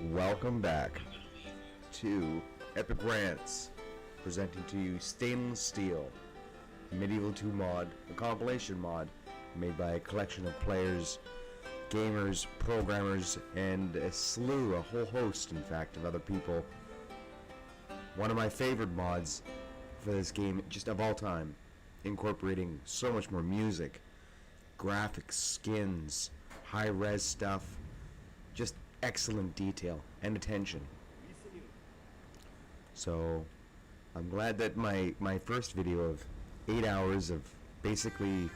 Welcome back to Epic Rants, presenting to you Stainless Steel, Medieval 2 mod, a compilation mod made by a collection of players, gamers, programmers, and a whole host, in fact, of other people. One of my favorite mods for this game, just of all time, incorporating so much more music, graphics, skins, high-res stuff, just excellent detail and attention. So I'm glad that my first video of 8 hours of basically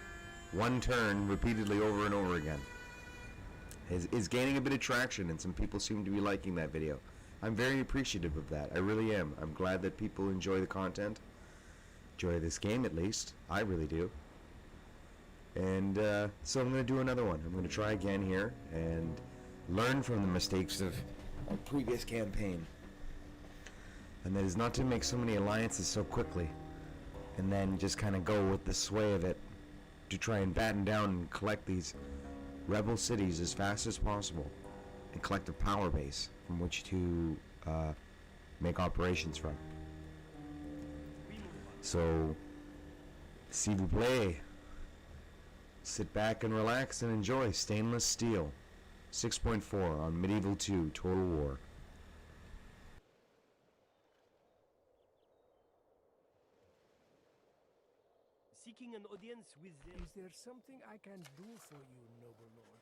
one turn repeatedly over and over again is gaining a bit of traction, and some people seem to be liking that video. I'm very appreciative of that. I really am. I'm glad that people enjoy the content, enjoy this game at least. I really do. And so I'm going to do another one. I'm going to try again here and learn from the mistakes of a previous campaign. And that is not to make so many alliances so quickly and then just kind of go with the sway of it to try and batten down and collect these rebel cities as fast as possible and collect a power base from which to make operations from. So, s'il vous plaît, sit back and relax and enjoy Stainless Steel 6.4 on Medieval 2 Total War. Seeking an audience with them. Is there something I can do for you, noble lord?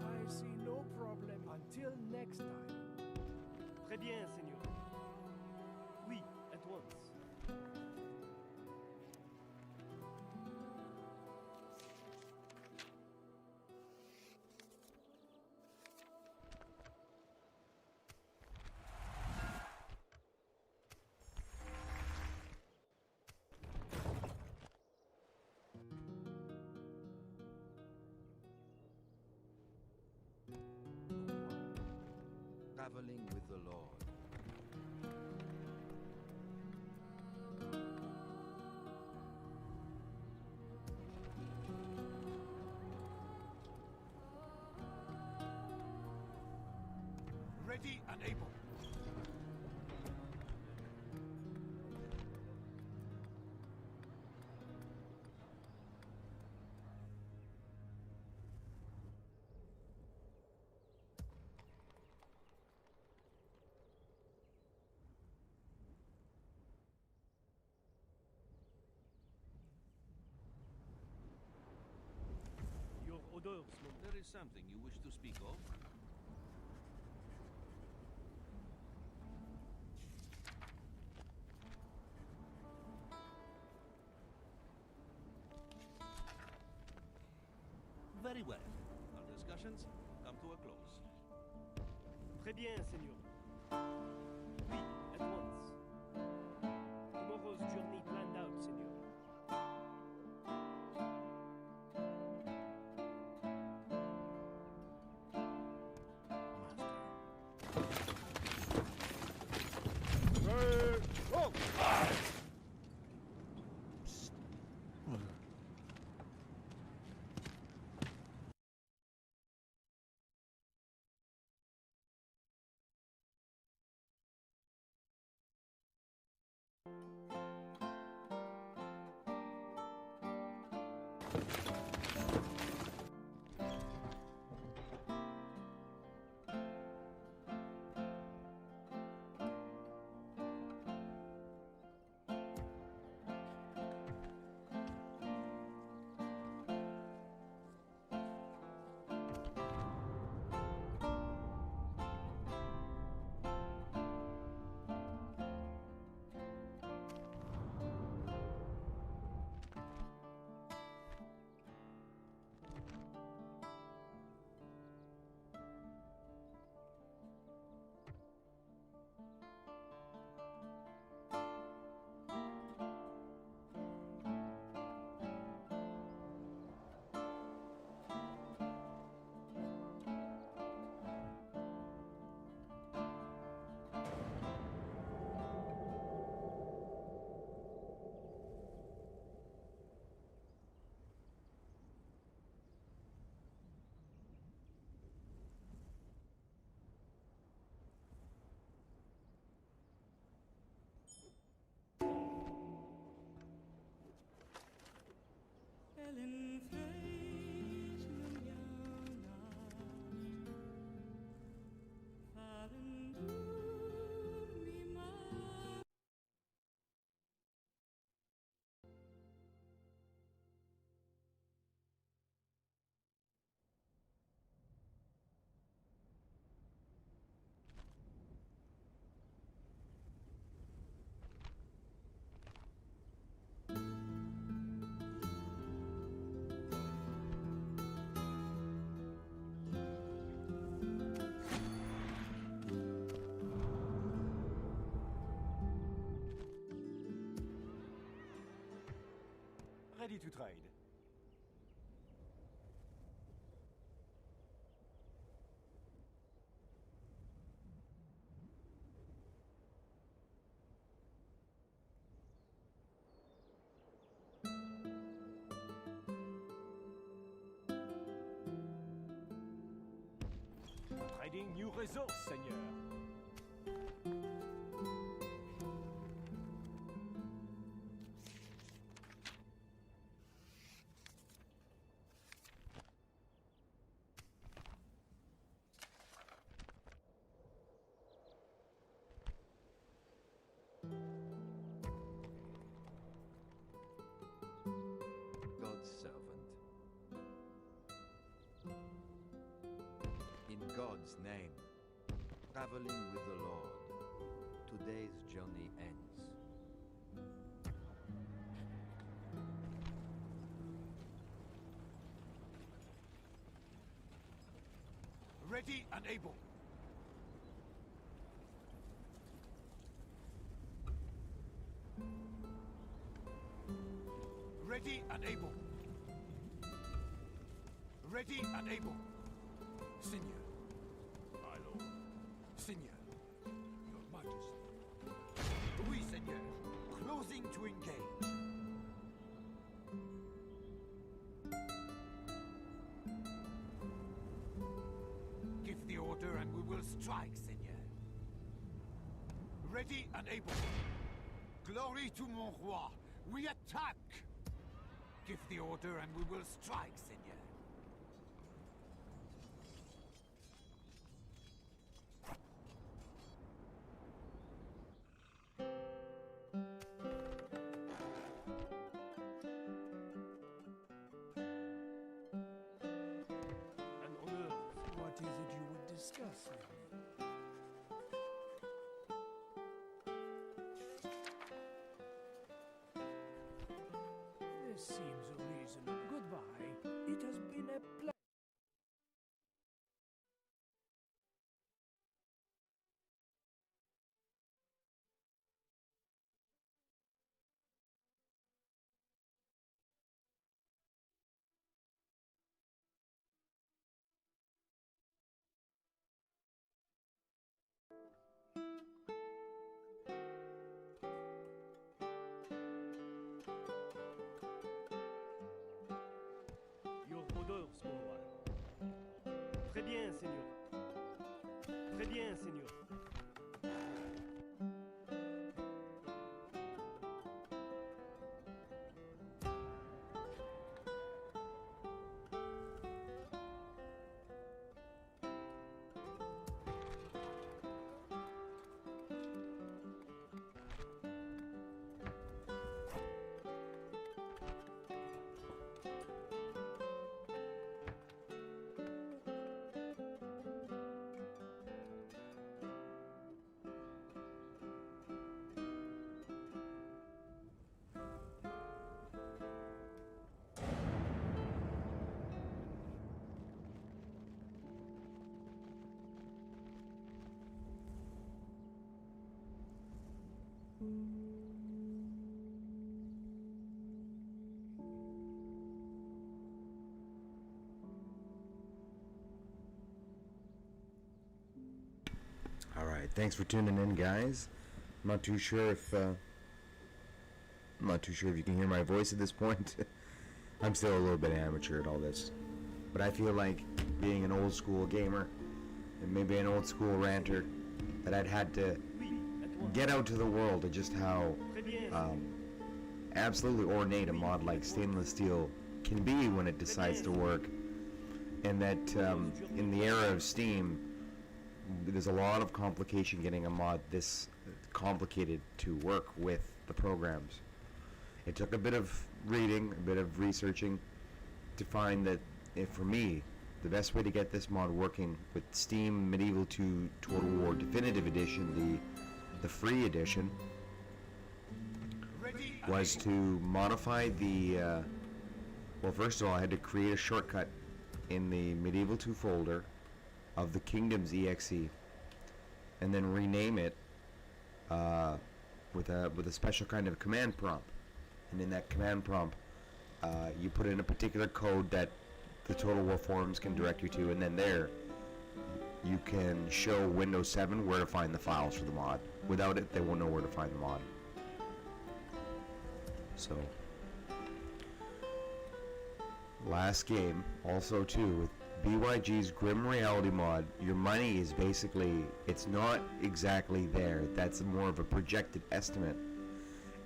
I see no problem until next time. Très bien, Seigneur. Oui, at once. Traveling with the Lord. Ready and able. Your orders, mon. There is something you wish to speak of? Very well. Our discussions come to a close. Très bien, Seigneur. Oui, at once. Tomorrow's journey planned out, Seigneur. Ready to trade. Trading new resource, Seigneur. God's servant. In God's name, traveling with the Lord, today's journey ends. Ready and able. Ready and able. Ready and able. Seigneur. My lord. Seigneur. Your Majesty. Oui, Seigneur. Closing to engage. Give the order and we will strike, Seigneur. Ready and able. Glory to mon roi. We attack! Give the order and we will strike, Seigneur. An honneur. What is it you would discuss with me? This seems reasonable. Goodbye. It has been a pleasure. Your orders, mon roi. Très bien, Seigneur. Très bien, Seigneur. All right, thanks for tuning in, guys. I'm not too sure if you can hear my voice at this point. I'm still a little bit amateur at all this, but I feel like being an old school gamer and maybe an old school ranter, that I'd had to Oui, at once. get out to the world of just how Très bien, absolutely ornate a mod like stainless steel can be when it decides to work, and that in the era of Steam, there's a lot of complication getting a mod this complicated to work with the programs. It took a bit of reading, a bit of researching to find that, for me, the best way to get this mod working with Steam Medieval 2 Total War Definitive Edition, the free edition, was to modify the, well, first of all, I had to create a shortcut in the Medieval 2 folder of the Kingdoms EXE, and then rename it with a special kind of command prompt. And in that command prompt, You put in a particular code that the Total War forums can direct you to, and then there you can show Windows 7 where to find the files for the mod. Without it, they won't know where to find the mod. So, last game, also too, with BYG's Grim Reality mod, your money is basically, it's not exactly there. That's more of a projected estimate,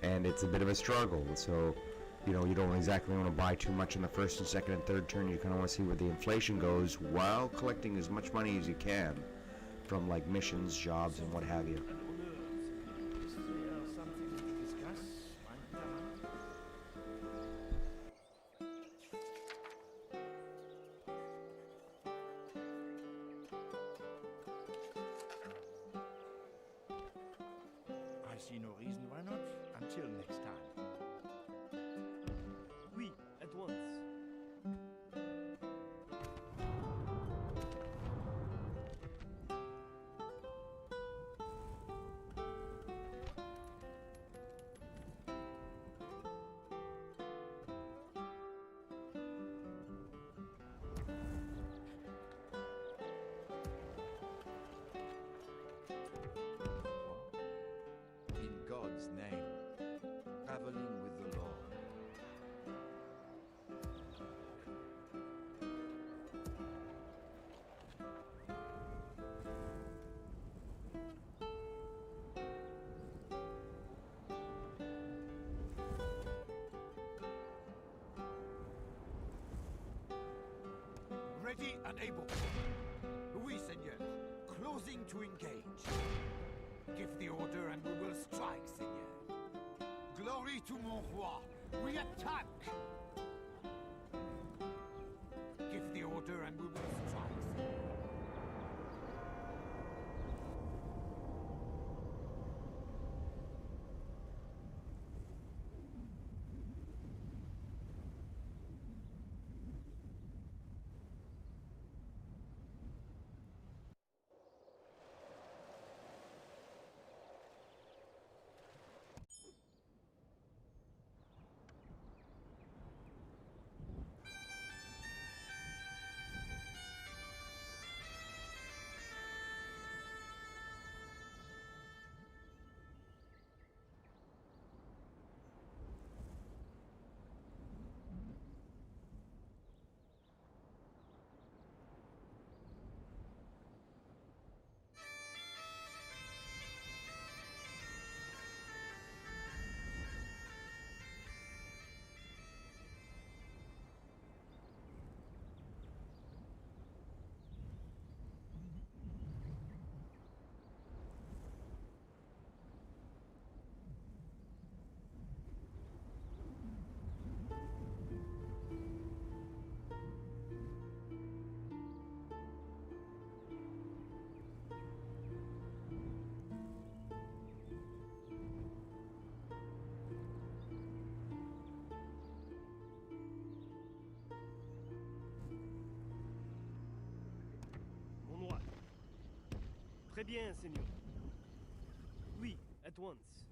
and it's a bit of a struggle. So, you know, you don't exactly want to buy too much in the first and second and third turn. You kind of want to see where the inflation goes while collecting as much money as you can from like missions, jobs, and what have you. Is there something to discuss, mein Herr? I see no reason why not. Until next time. Oui, at once. In God's name, traveling with the Lord. Ready and able. Oui, Seigneur. Closing to engage. Give the order and we will strike, Seigneur. Glory to mon roi. We attack. Give the order and we will strike, Seigneur. Mon roi. Très bien, Seigneur. Oui, at once.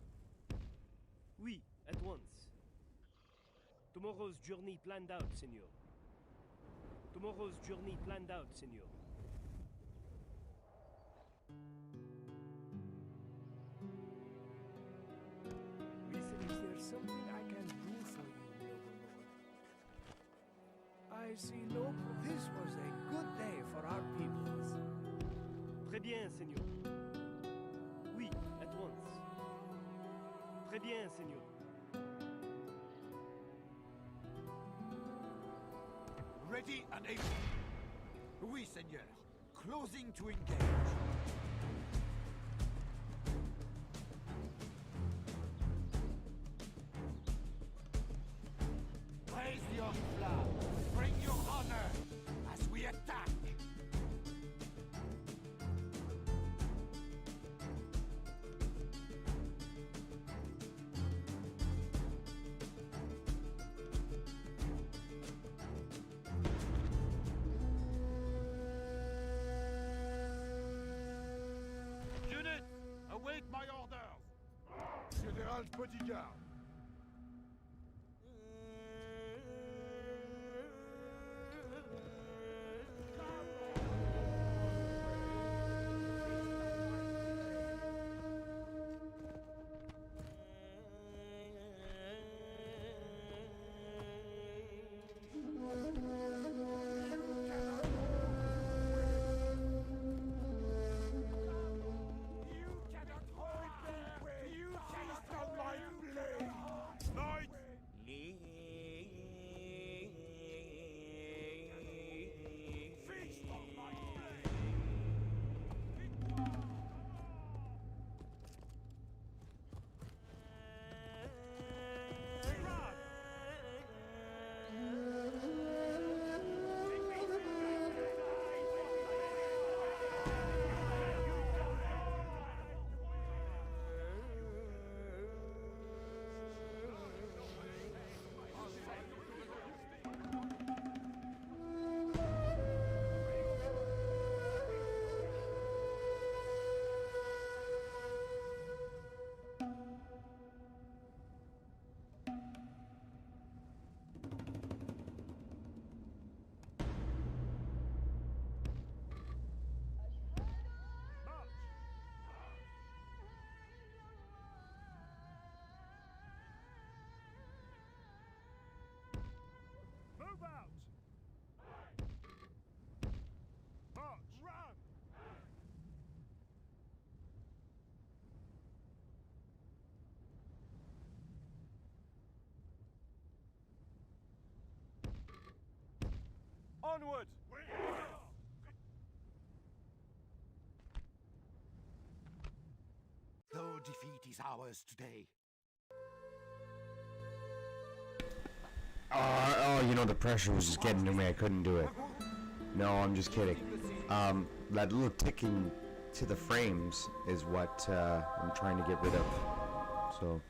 Oui, at once. Tomorrow's journey planned out, Seigneur. Tomorrow's journey planned out, Seigneur. Is there something I can do for you, noble lord? I see no. This was a good day for our peoples. Très bien, Seigneur. Oui, at once. Très bien, Seigneur. Ready and able. Oui, Seigneur. Closing to engage. Raise your flag. Bring your honor as we attack. Unit, await my orders. General Bodyguard. Onward! Though defeat is ours today. You know, the pressure was just getting to me. I couldn't do it. No, I'm just kidding. That little ticking to the frames is what I'm trying to get rid of. So,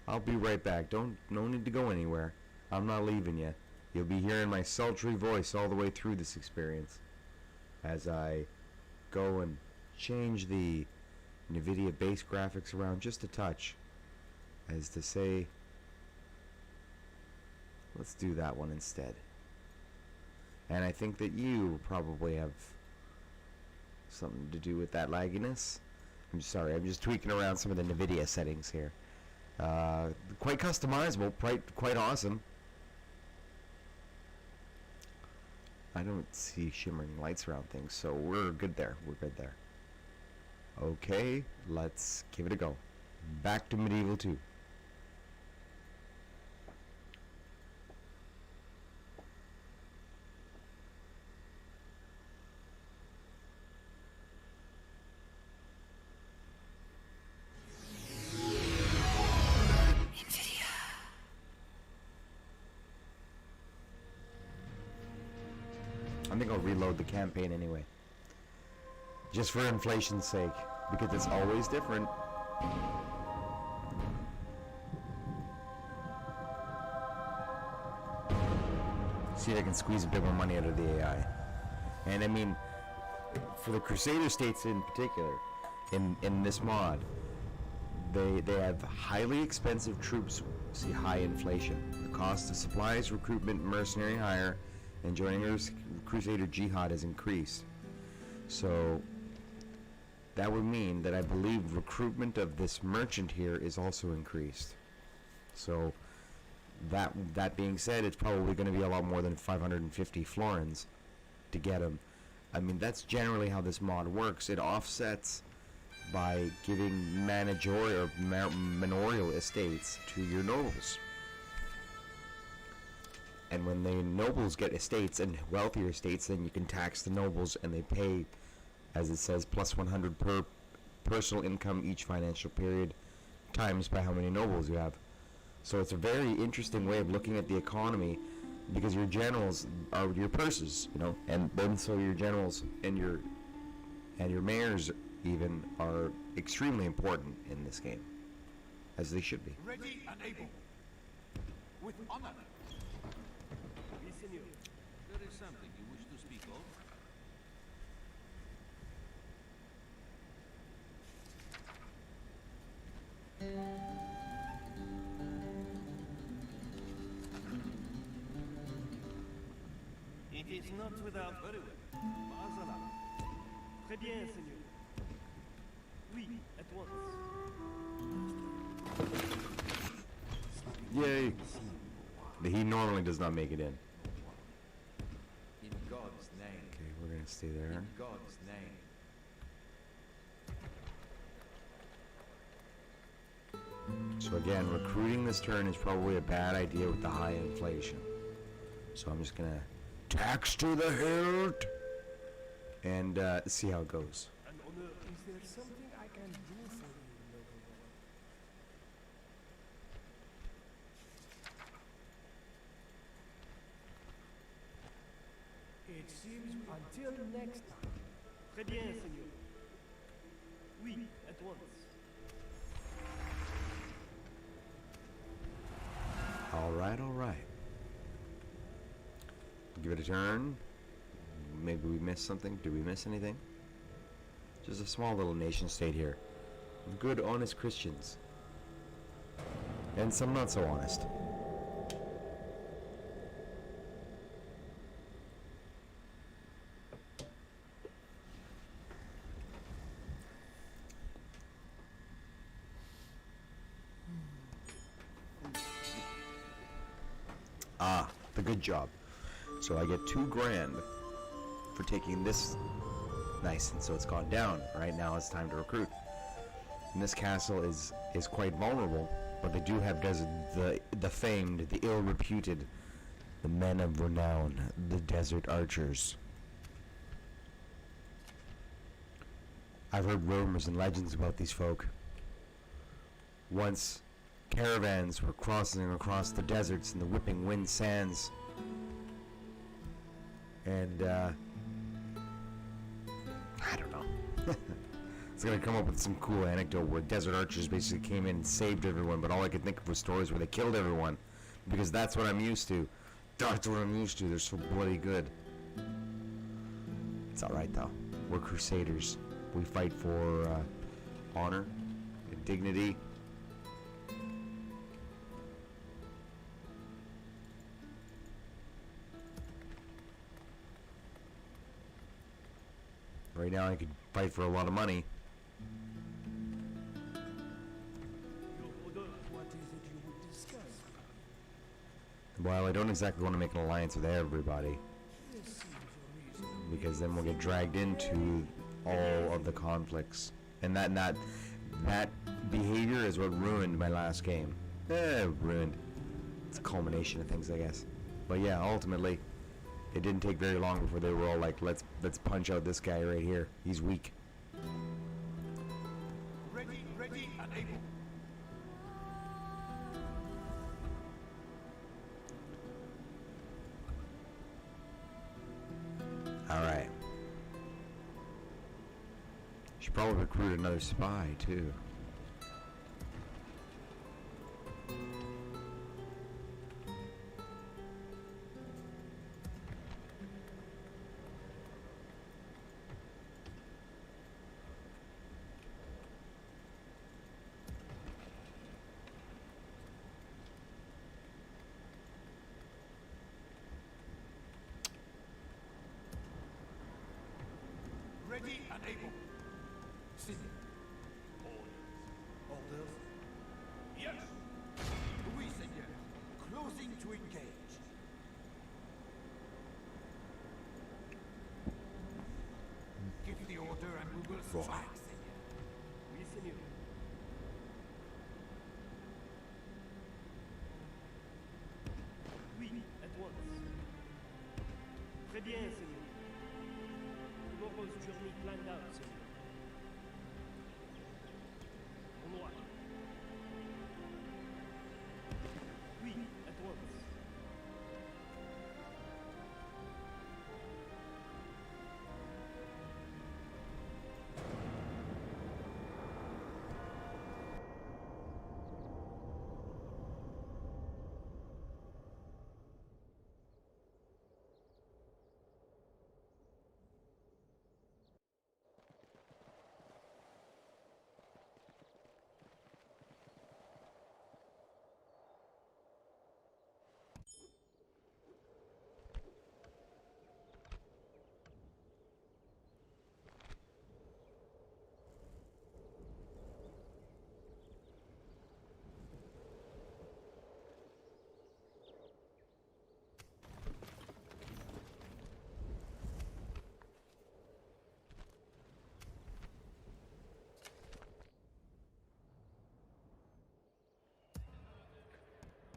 I'll be right back. No need to go anywhere. I'm not leaving you. You'll be hearing my sultry voice all the way through this experience as I go and change the NVIDIA base graphics around just a touch, as to say, let's do that one instead. And I think that you probably have something to do with that lagginess. I'm sorry, I'm just tweaking around some of the NVIDIA settings here. Quite customizable, quite awesome. I don't see shimmering lights around things, so we're good there. We're good there. Okay, let's give it a go. Back to Medieval 2. I think I'll reload the campaign anyway. Just for inflation's sake, because it's always different. See if I can squeeze a bit more money out of the AI. And I mean, for the Crusader states in particular, in this mod, they have highly expensive troops, see high inflation. The cost of supplies, recruitment, mercenary hire, and joining a Crusader Jihad has increased. So that would mean that I believe recruitment of this merchant here is also increased. So that being said, it's probably going to be a lot more than 550 florins to get him. I mean, that's generally how this mod works. It offsets by giving manorial estates to your nobles. And when the nobles get estates and wealthier estates, then you can tax the nobles, and they pay, as it says, plus 100 per personal income each financial period, times by how many nobles you have. So it's a very interesting way of looking at the economy, because your generals are your purses, you know, and then so your generals and your mayors even are extremely important in this game, as they should be. Ready and able. With honor. Oui, Seigneur. There is something you wish to speak of? It is not without very well. Mazala. Très bien, Seigneur. Oui, at once. Yay! He normally does not make it in. In God's name. Okay, we're gonna stay there. In God's name. So again, recruiting this turn is probably a bad idea with the high inflation. So I'm just gonna tax to the hilt and see how it goes. An honor. Is there something I can do for you, noble lord? It seems until next time. Très bien, Seigneur. Oui, at once. All right. Give it a turn. Maybe we missed something. Did we miss anything? Just a small little nation state here. Good, honest Christians. And some not so honest. The good job. So I get 2 grand for taking this. Nice, and so it's gone down. Right now it's time to recruit. And this castle is quite vulnerable, but they do have the famed, the ill-reputed The men of renown, the desert archers. I've heard rumors and legends about these folk. Once, caravans were crossing across the deserts in the whipping wind sands. And, I don't know. It's gonna come up with some cool anecdote where desert archers basically came in and saved everyone, but all I could think of was stories where they killed everyone. Because that's what I'm used to. That's what I'm used to. They're so bloody good. It's alright though. We're crusaders. We fight for honor and dignity. Right now I could fight for a lot of money. What is it you would discuss? Well, I don't exactly want to make an alliance with everybody, This seems reasonable. because then we'll get dragged into all of the conflicts. And that behavior is what ruined my last game. Ruined. It's a culmination of things, I guess. But yeah, ultimately, it didn't take very long before they were all like, let's punch out this guy right here. He's weak. Ready, and able. Alright. Should probably recruit another spy, too. Ready and able. Seigneur. Orders? Yes. Oui, Seigneur. Closing to engage. Give the order and we will strike, Seigneur. Oui, Seigneur. Oui, at once. Très bien, Seigneur. Tomorrow's journey planned out, Seigneur. Au noir. Oui, at once.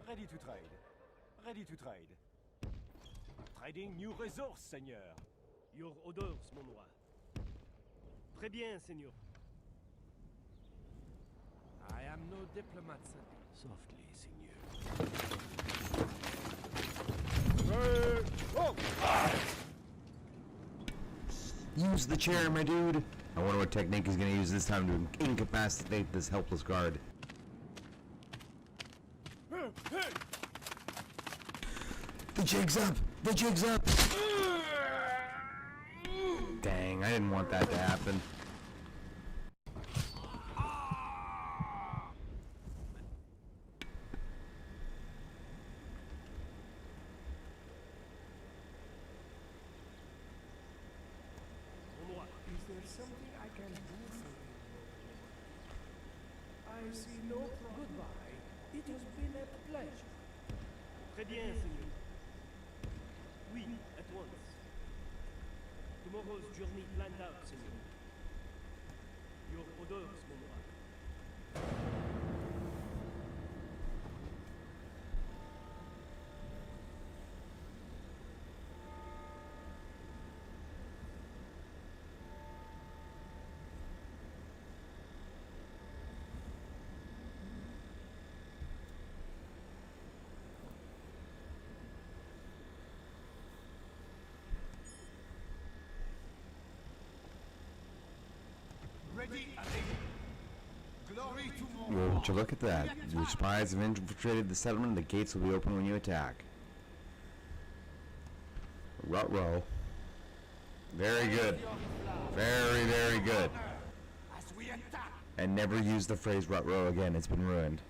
Ready to trade. Ready to trade. Trading new resource, Seigneur. Your orders, mon roi. Très bien, Seigneur. I am no diplomat, sir. Softly, Seigneur. Use the chair, my dude. I wonder what technique he's gonna use this time to incapacitate this helpless guard. The jig's up! The jig's up! Dang, I didn't want that to happen. Mon roi. Is there something I can do for you? I see no problem. Goodbye. It has been a pleasure. Très bien, Seigneur. Oui, at once. Tomorrow's journey planned out, Seigneur. Your orders, mon roi. Glory to more. Would you look at that? Your spies have infiltrated the settlement. The gates will be open when you attack. Ruh-roh. Very good. Very, very good. As we attack. And never use the phrase ruh-roh again. It's been ruined.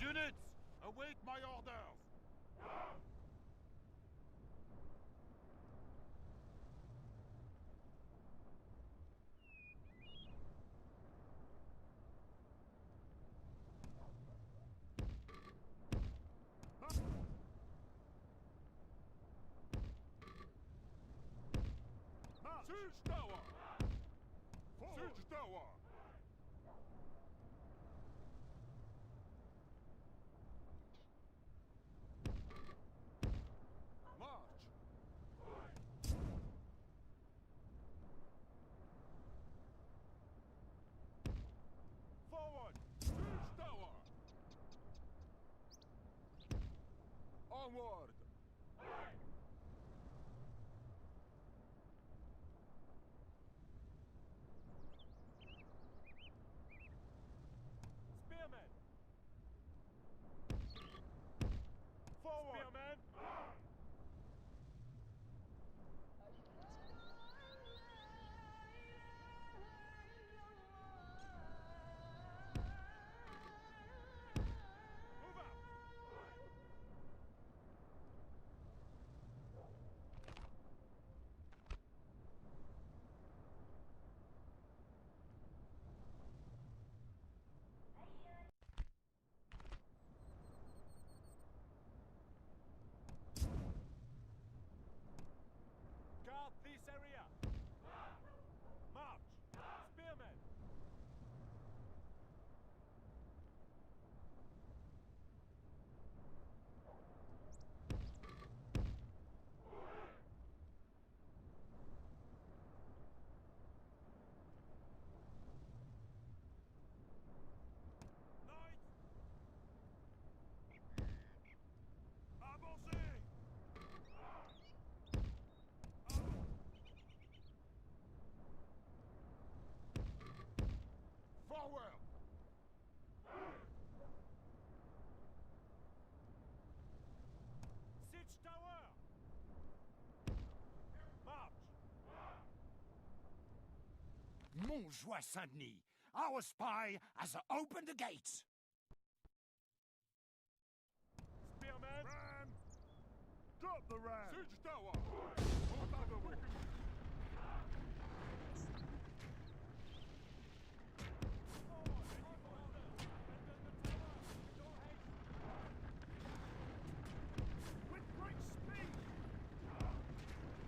Units, await my orders. Siege tower! Siege tower! March! Forward! Siege tower! Onward! Spearmen! Forward! Spearmen! Move up! Guard this area! March! Spearmen! Knights! Avancez! Forward! Siege tower! March! Montjoie Saint-Denis, our spy has opened the gates. Spearmen! Ram! Drop the ram! Siege tower! Attack the wicked! With great speed!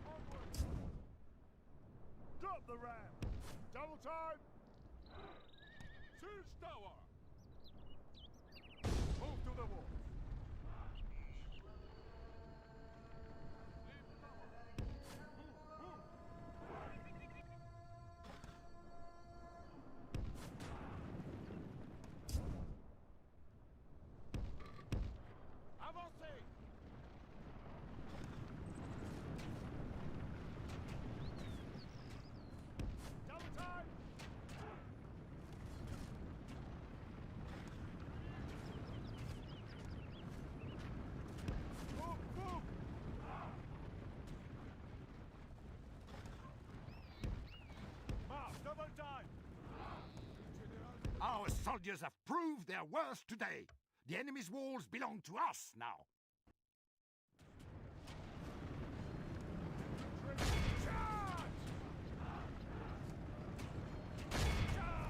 Onward! Drop the ram! Double time! Siege tower! Move to the wall! Avancez! Double time! Move, move! March, double time! Our soldiers have proved their worth today. The enemy's walls belong to us now. Charge! Charge!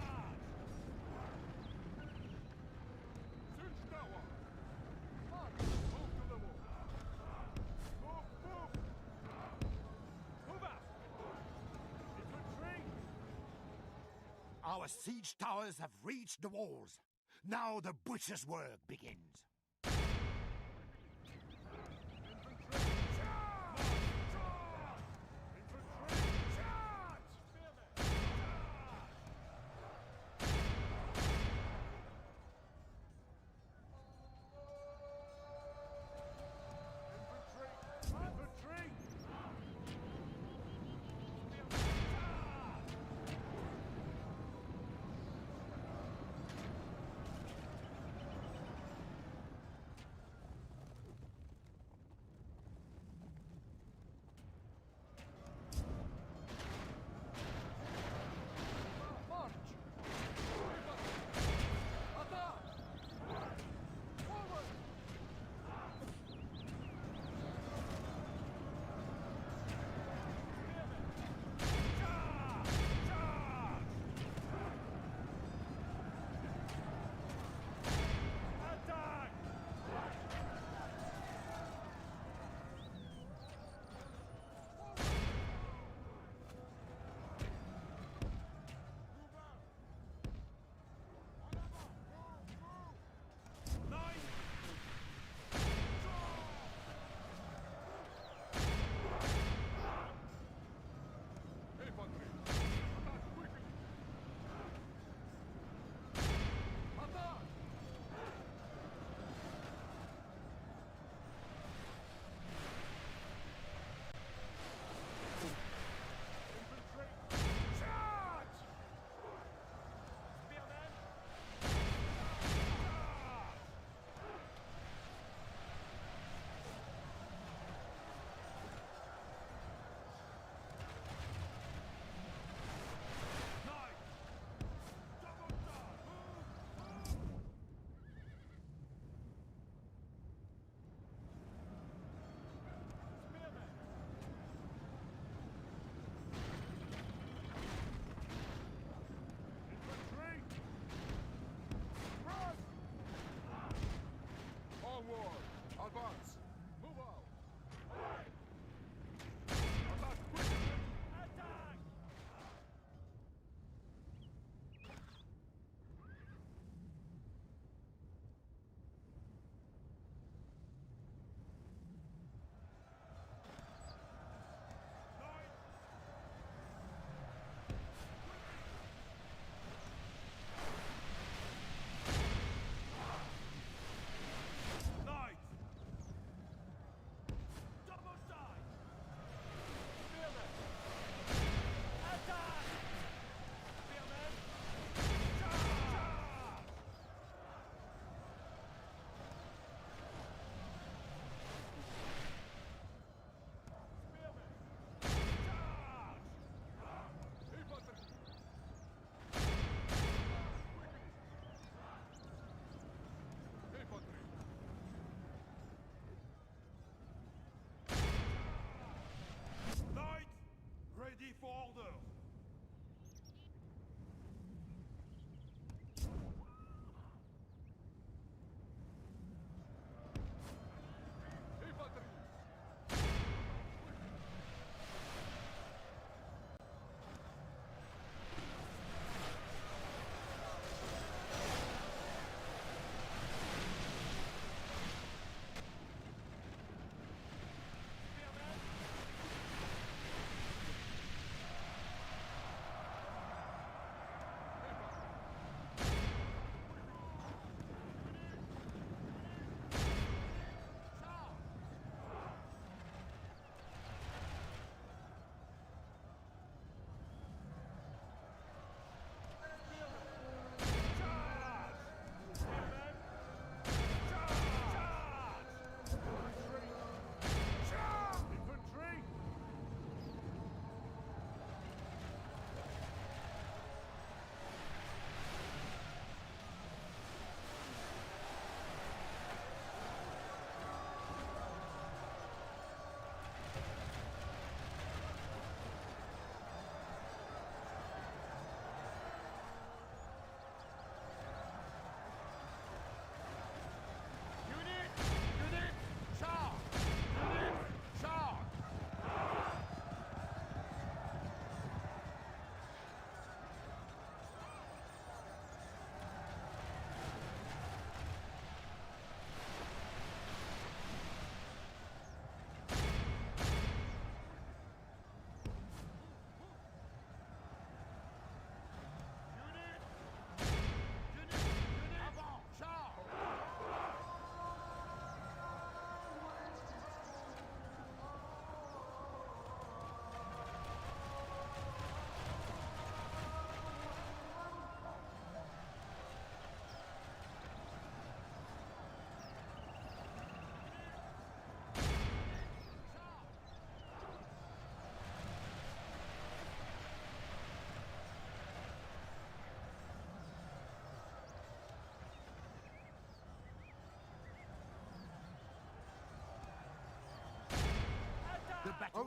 Siege tower! Move to the wall! Move, move! Move up! Infantry! Our siege towers have reached the walls. Now the butcher's work begins.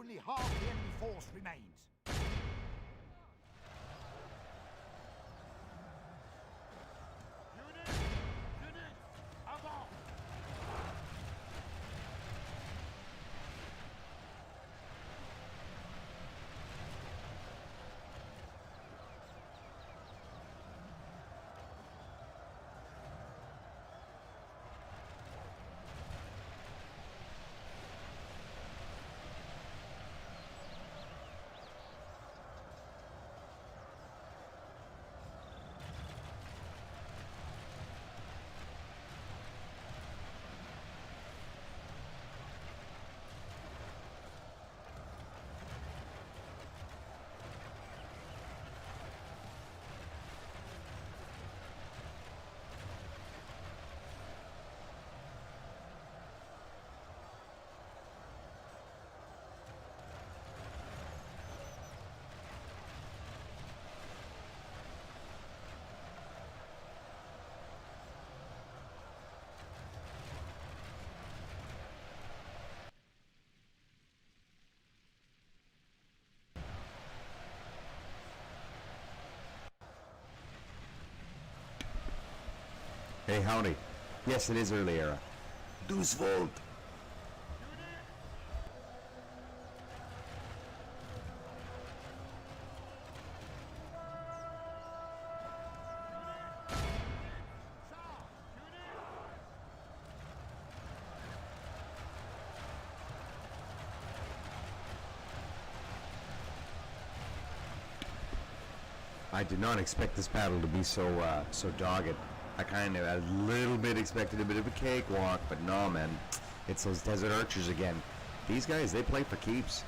Only half the enemy force remains. Unit! Unit! Avant! Hey, howdy. Yes, it is early era. Deuce Volt. I did not expect this battle to be so dogged. I kind of a little bit expected a bit of a cakewalk, but no, man. It's those desert archers again. These guys, they play for keeps.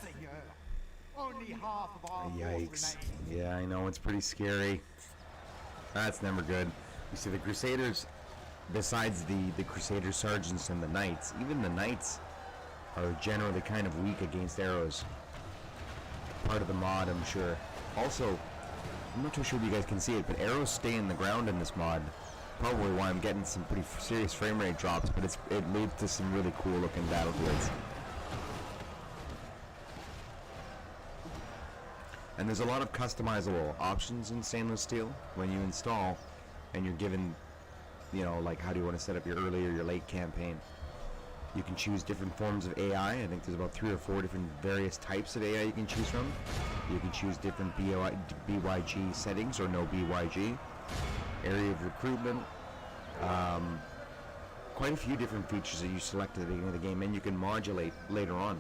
Seigneur, only half of our force Yikes. remains. Yeah, I know, it's pretty scary. That's never good. You see, the Crusaders, besides the Crusader sergeants and the knights, even the knights are generally kind of weak against arrows. Part of the mod, I'm sure. Also, I'm not too sure if you guys can see it, but arrows stay in the ground in this mod. Probably why I'm getting some pretty serious frame rate drops, but it leads to some really cool looking battlefields. And there's a lot of customizable options in stainless steel when you install, and you're given, you know, like how do you want to set up your early or your late campaign. You can choose different forms of AI. I think there's about 3 or 4 different various types of AI you can choose from. You can choose different BYG settings or no BYG. Area of recruitment. Quite a few different features that you select at the beginning of the game, and you can modulate later on.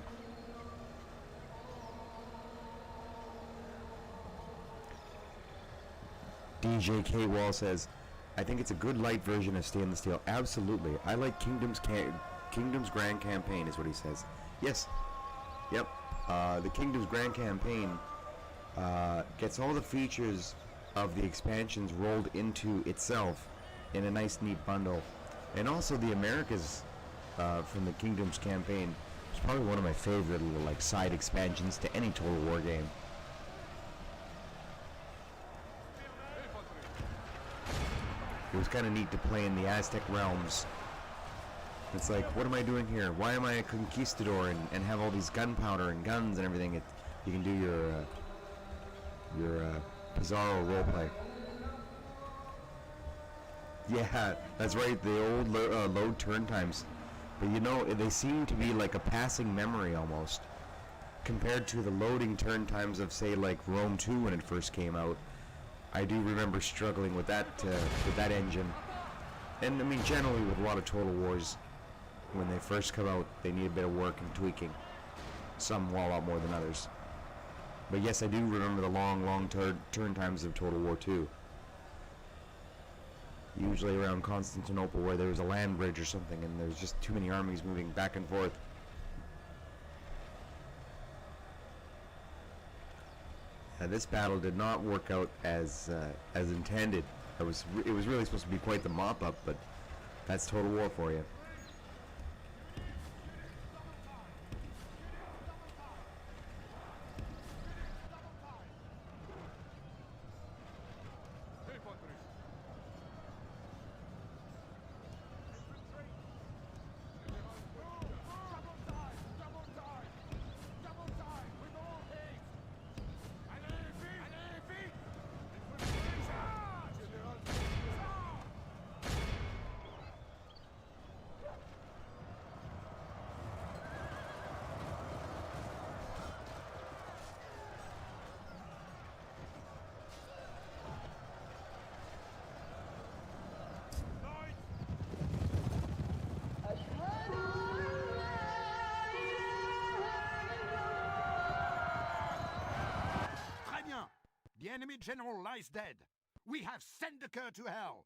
DJ K Wall says, I think it's a good light version of stainless steel. Absolutely. I like Kingdom's Grand Campaign is what he says. Yes. Yep. The Kingdom's Grand Campaign gets all the features of the expansions rolled into itself in a nice neat bundle. And also the Americas from the Kingdom's Campaign is probably one of my favorite little like side expansions to any Total War game. It was kind of neat to play in the Aztec realms. It's like, what am I doing here? Why am I a conquistador and have all these gunpowder and guns and everything? You can do your Pizarro roleplay. Yeah, that's right. The old load turn times. But you know, they seem to be like a passing memory almost, compared to the loading turn times of, say, like Rome 2 when it first came out. I do remember struggling with that engine. And I mean, generally with a lot of Total Wars, when they first come out, they need a bit of work and tweaking. Some a lot more than others. But yes, I do remember the long turn times of Total War 2. Usually around Constantinople, where there was a land bridge or something, and there's just too many armies moving back and forth. This battle did not work out as intended. It was really supposed to be quite the mop-up, but that's Total War for you. The enemy general lies dead. We have sent the cur to hell.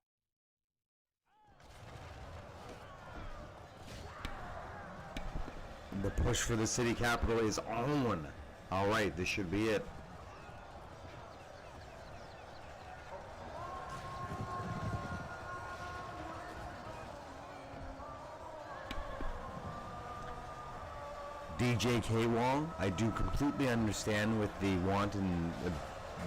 The push for the city capital is on. All right, this should be it. DJ K-Wall, I do completely understand with the want and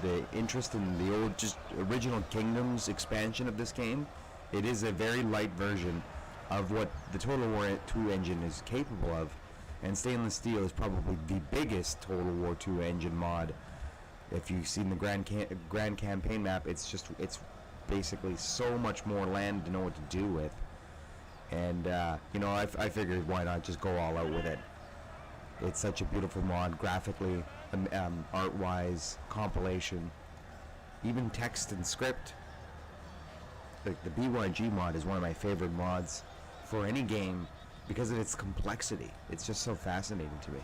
the interest in the old, just original Kingdoms expansion of this game. It is a very light version of what the Total War 2 engine is capable of, and stainless steel is probably the biggest Total War 2 engine mod. If you've seen the Grand Campaign map, it's basically so much more land to know what to do with, and you know, I figured why not just go all out with it. It's such a beautiful mod, graphically, art-wise, compilation, even text and script. Like the BYG mod is one of my favorite mods for any game because of its complexity. It's just so fascinating to me.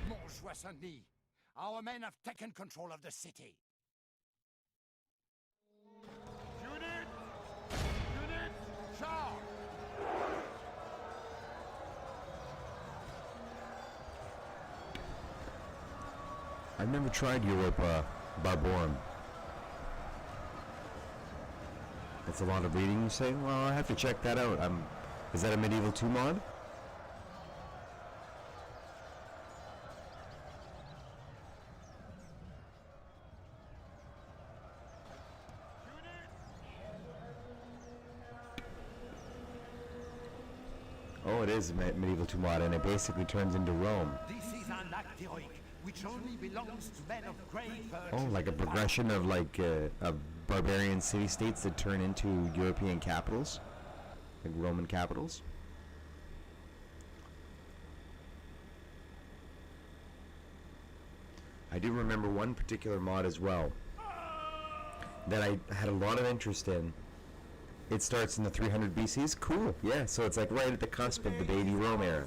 Montjoie-Saint-Denis, our men have taken control of the city. Unit, charge! I've never tried Europa Barbarum. That's a lot of reading, you say? Well, I have to check that out. Is that a Medieval 2 mod? Oh, it is a Medieval 2 mod, and it basically turns into Rome. This is an act heroic, which only belongs to men of great virtue. Oh, like a progression of of barbarian city-states that turn into European capitals, like Roman capitals. I do remember one particular mod as well that I had a lot of interest in. It starts in the 300 BCs. Cool, yeah. So it's like right at the cusp of the baby Rome era.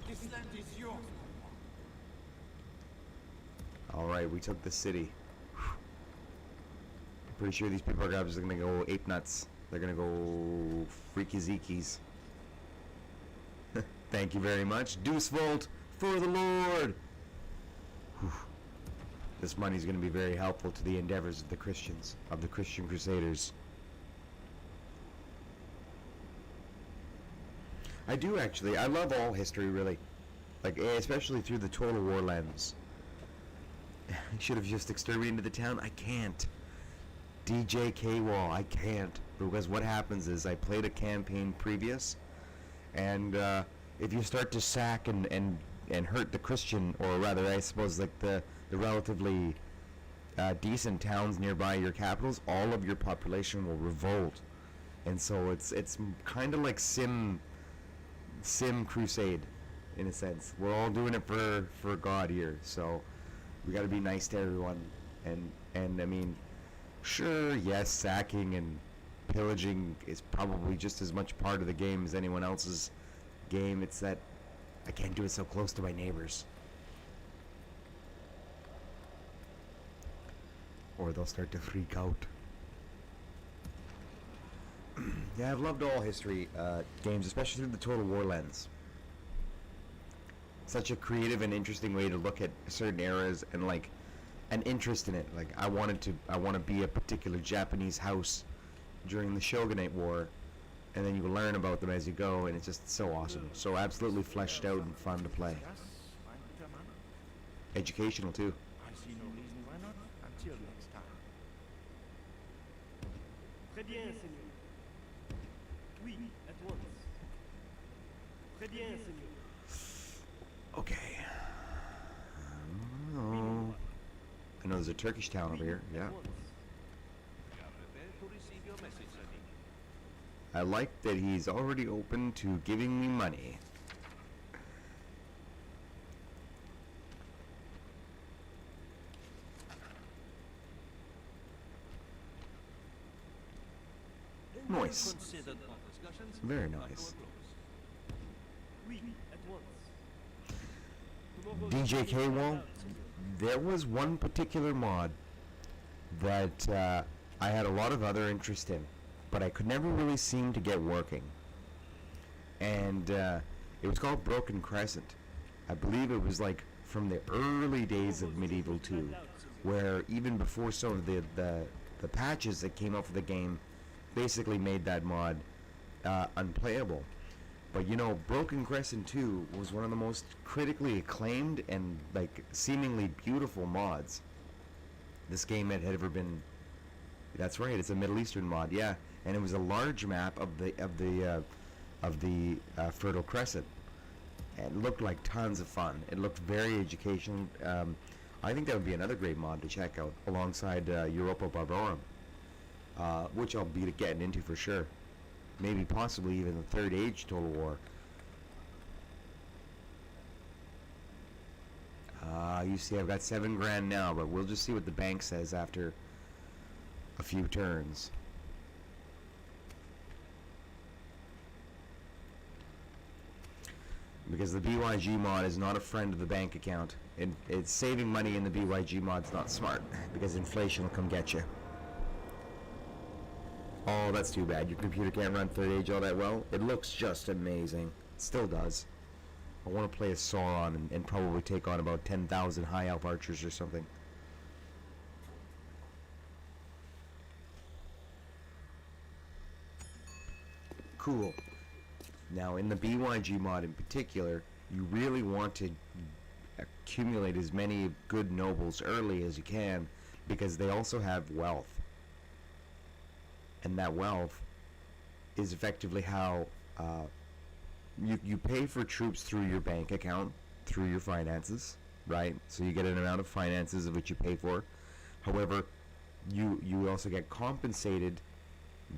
This land is yours. All right, we took the city. Pretty sure these people are just gonna go ape nuts. They're gonna go freaky zeekies. Thank you very much. Deuce Volt for the Lord. Whew. This money is going to be very helpful to the endeavors of the Christians, of the Christian Crusaders. I do actually. I love all history, really. Like, especially through the Total War lens. I should have just exterminated the town. I can't. DJ K-Wall, I can't. Because what happens is I played a campaign previous, and if you start to sack and hurt the Christian, or rather I suppose like the relatively decent towns nearby your capitals, all of your population will revolt, and so it's kind of like Sim Crusade, in a sense. We're all doing it for God here, so we got to be nice to everyone. And I mean, sure, yes, sacking and pillaging is probably just as much part of the game as anyone else's game. It's that I can't do it so close to my neighbors, or they'll start to freak out. Yeah, I've loved all history games, especially through the Total War lens. Such a creative and interesting way to look at certain eras and like an interest in it. Like I want to be a particular Japanese house during the Shogunate War, and then you learn about them as you go, and it's just so awesome, so absolutely fleshed out and fun to play. Educational too. I see no reason why not. Until next time. Très bien, Seigneur. Oui, at once. Très bien, Seigneur. Okay. Oh. I know there's a Turkish town over here. Yeah. At once. We are prepared to receive your message, Sonny. I like that he's already open to giving me money. Nice. Considered our discussions. Very come to a nice. close. Oui, at once. Tomorrow DJ is K. Wall, out, Seigneur. there was one particular mod that I had a lot of other interest in, but I could never really seem to get working. And it was called Broken Crescent. I believe it was like from the early days of Medieval 2, where even before some of the patches that came out for the game basically made that mod unplayable. But you know, Broken Crescent 2 was one of the most critically acclaimed and like seemingly beautiful mods this game had ever been. That's right, it's a Middle Eastern mod, yeah, and it was a large map of the Fertile Crescent. And it looked like tons of fun. It looked very educational. I think that would be another great mod to check out alongside Europa Barbarum, which I'll be getting into for sure. Maybe possibly even the Third Age Total War. You see, I've got $7 now, but we'll just see what the bank says after a few turns. Because the BYG mod is not a friend of the bank account. It's saving money in the BYG mod's not smart, because inflation will come get you. Oh, that's too bad. Your computer can't run Third Age all that well. It looks just amazing. It still does. I want to play as Sauron and probably take on about 10,000 high elf archers or something. Cool. Now, in the BYG mod in particular, you really want to accumulate as many good nobles early as you can, because they also have wealth. And that wealth is effectively how you pay for troops through your bank account, through your finances, right? So you get an amount of finances of which you pay for. However, you also get compensated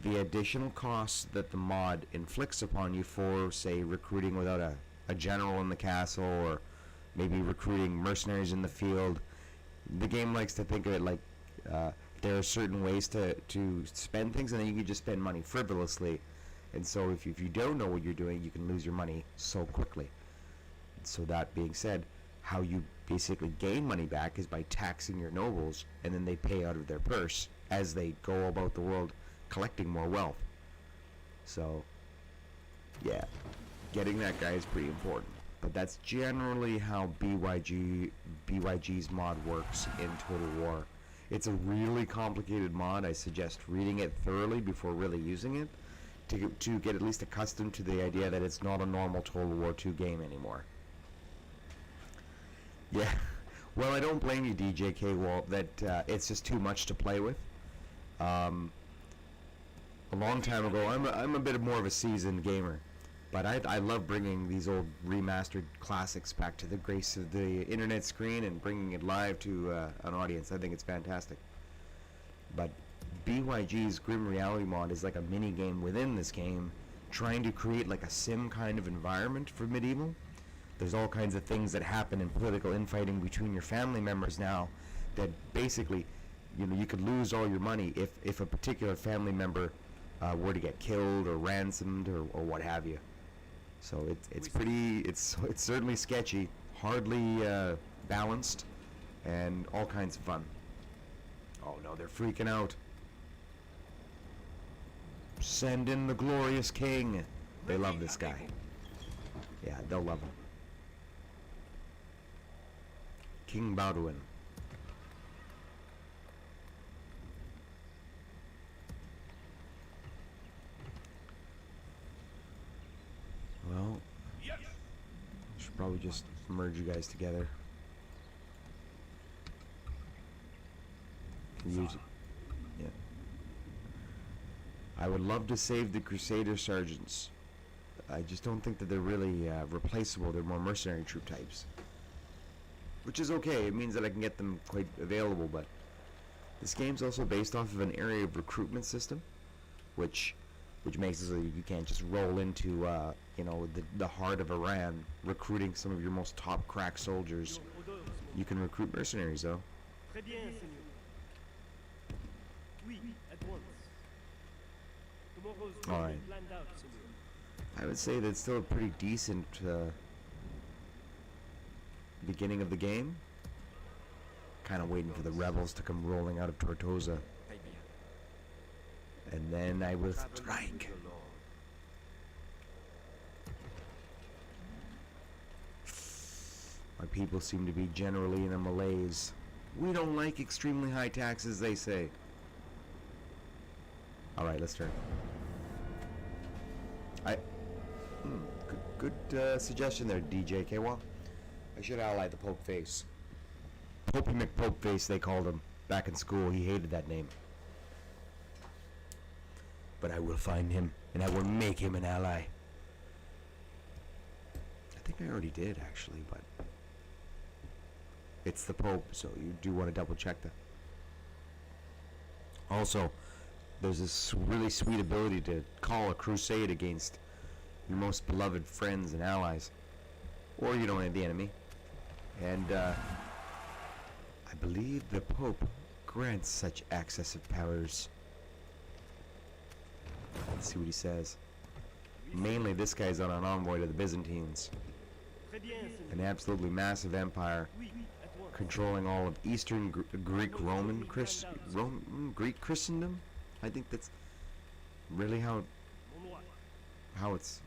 the additional costs that the mod inflicts upon you for, say, recruiting without a general in the castle, or maybe recruiting mercenaries in the field. The game likes to think of it like there are certain ways to spend things, and then you can just spend money frivolously. And so if you don't know what you're doing, you can lose your money so quickly. So that being said, how you basically gain money back is by taxing your nobles, and then they pay out of their purse as they go about the world collecting more wealth. So yeah, getting that guy is pretty important. But that's generally how BYG's mod works in Total War. It's a really complicated mod. I suggest reading it thoroughly before really using it to get at least accustomed to the idea that it's not a normal Total War 2 game anymore. Yeah, well, I don't blame you, DJ K. Walt, that it's just too much to play with. A long time ago, I'm a bit more of a seasoned gamer, But I love bringing these old remastered classics back to the grace of the internet screen and bringing it live to an audience. I think it's fantastic. But BYG's Grim Reality mod is like a mini game within this game, trying to create like a sim kind of environment for medieval. There's all kinds of things that happen in political infighting between your family members now that basically, you know, you could lose all your money if a particular family member were to get killed or ransomed or what have you. So it's certainly sketchy, hardly balanced, and all kinds of fun. Oh no, they're freaking out. Send in the glorious king. They love this guy. Yeah, they'll love him. King Baudouin. Well, should probably just merge you guys together. Use it. Yeah. I would love to save the Crusader Sergeants. I just don't think that they're really replaceable. They're more mercenary troop types. Which is okay. It means that I can get them quite available, but this game's also based off of an area of recruitment system, which makes it so that you can't just roll into you know, the heart of Iran recruiting some of your most top crack soldiers. You can recruit mercenaries though. Très bien, Seigneur. Oui, at once. Tomorrow's All right. planned out, Seigneur. I would say that's still a pretty decent beginning of the game. Kind of waiting for the rebels to come rolling out of Tortosa. And then I will strike. My people seem to be generally in a malaise. We don't like extremely high taxes, they say. Alright, let's turn. Good suggestion there, DJ Kwa. I should ally the Pope Face. Popey McPope Face, they called him. Back in school, he hated that name. But I will find him, and I will make him an ally. I think I already did, actually, but it's the Pope, so you do want to double check that. Also, there's this really sweet ability to call a crusade against your most beloved friends and allies, or you don't have the enemy. And I believe the Pope grants such excessive powers. Let's see what he says. Mainly, this guy's on an envoy to the Byzantines, Très bien, Seigneur. an absolutely massive empire Oui, at once. controlling all of Eastern Greek Greek Christendom. I think that's really Mon roi. how it's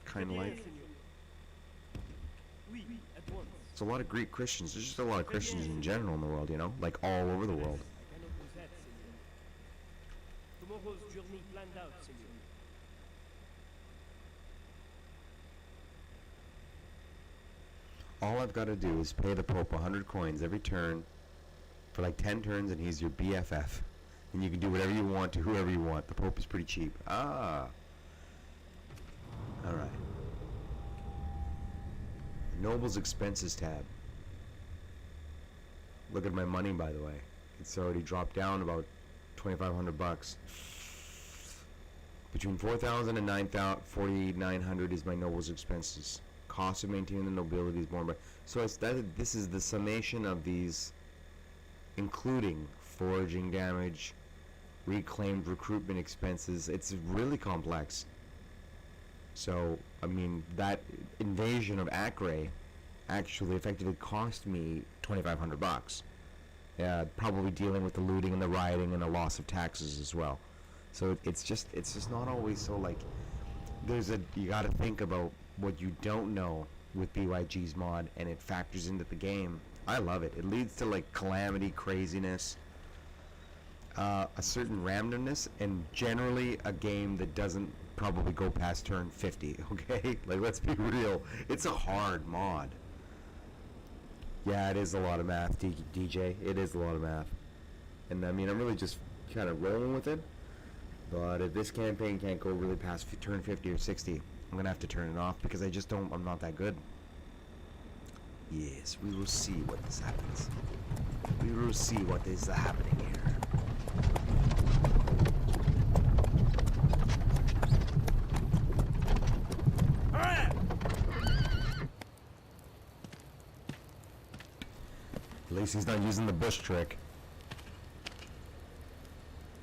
kind Très of bien, like. Seigneur. Oui, at once. It's a lot of Greek Christians. There's just a lot of Christians in general in the world, you know, like all over the world. I cannot do that, Seigneur. Tomorrow's journey planned out, Seigneur. All I've got to do is pay the Pope 100 coins every turn for like 10 turns, and he's your BFF. And you can do whatever you want to whoever you want. The Pope is pretty cheap. Ah. All right. Noble's expenses tab. Look at my money, by the way. It's already dropped down about 2,500 bucks. Between 4,000 and 4,900 is my noble's expenses. Cost of maintaining the nobility is borne by. So this is the summation of these, including foraging damage, reclaimed recruitment expenses. It's really complex. So, I mean, that invasion of Acre actually effectively cost me 2,500 bucks. Probably dealing with the looting and the rioting and the loss of taxes as well. So it's just not always so like. You got to think about what you don't know with BYG's mod, and it factors into the game. I love it. It leads to like calamity, craziness, a certain randomness, and generally a game that doesn't probably go past turn 50. Okay, like let's be real. It's a hard mod. Yeah, it is a lot of math, DJ. It is a lot of math, and I mean I'm really just kind of rolling with it. But if this campaign can't go really past turn 50 or 60, I'm gonna have to turn it off because I'm not that good. Yes, we will see what this happens. We will see what is happening here. At least he's not using the bush trick.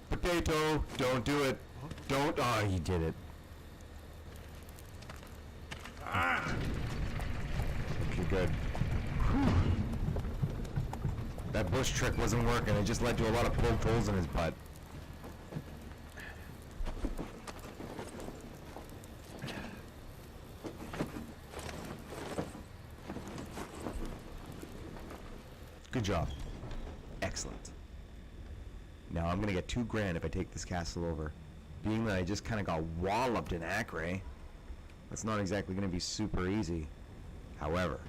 Potato, don't do it. Don't. Oh, he did it. Okay, good. Whew. That bush trick wasn't working. It just led to a lot of poked holes in his butt. Good job. Excellent. Now I'm gonna get $2,000 if I take this castle over. Being that I just kind of got walloped in Acre, that's not exactly gonna be super easy. However,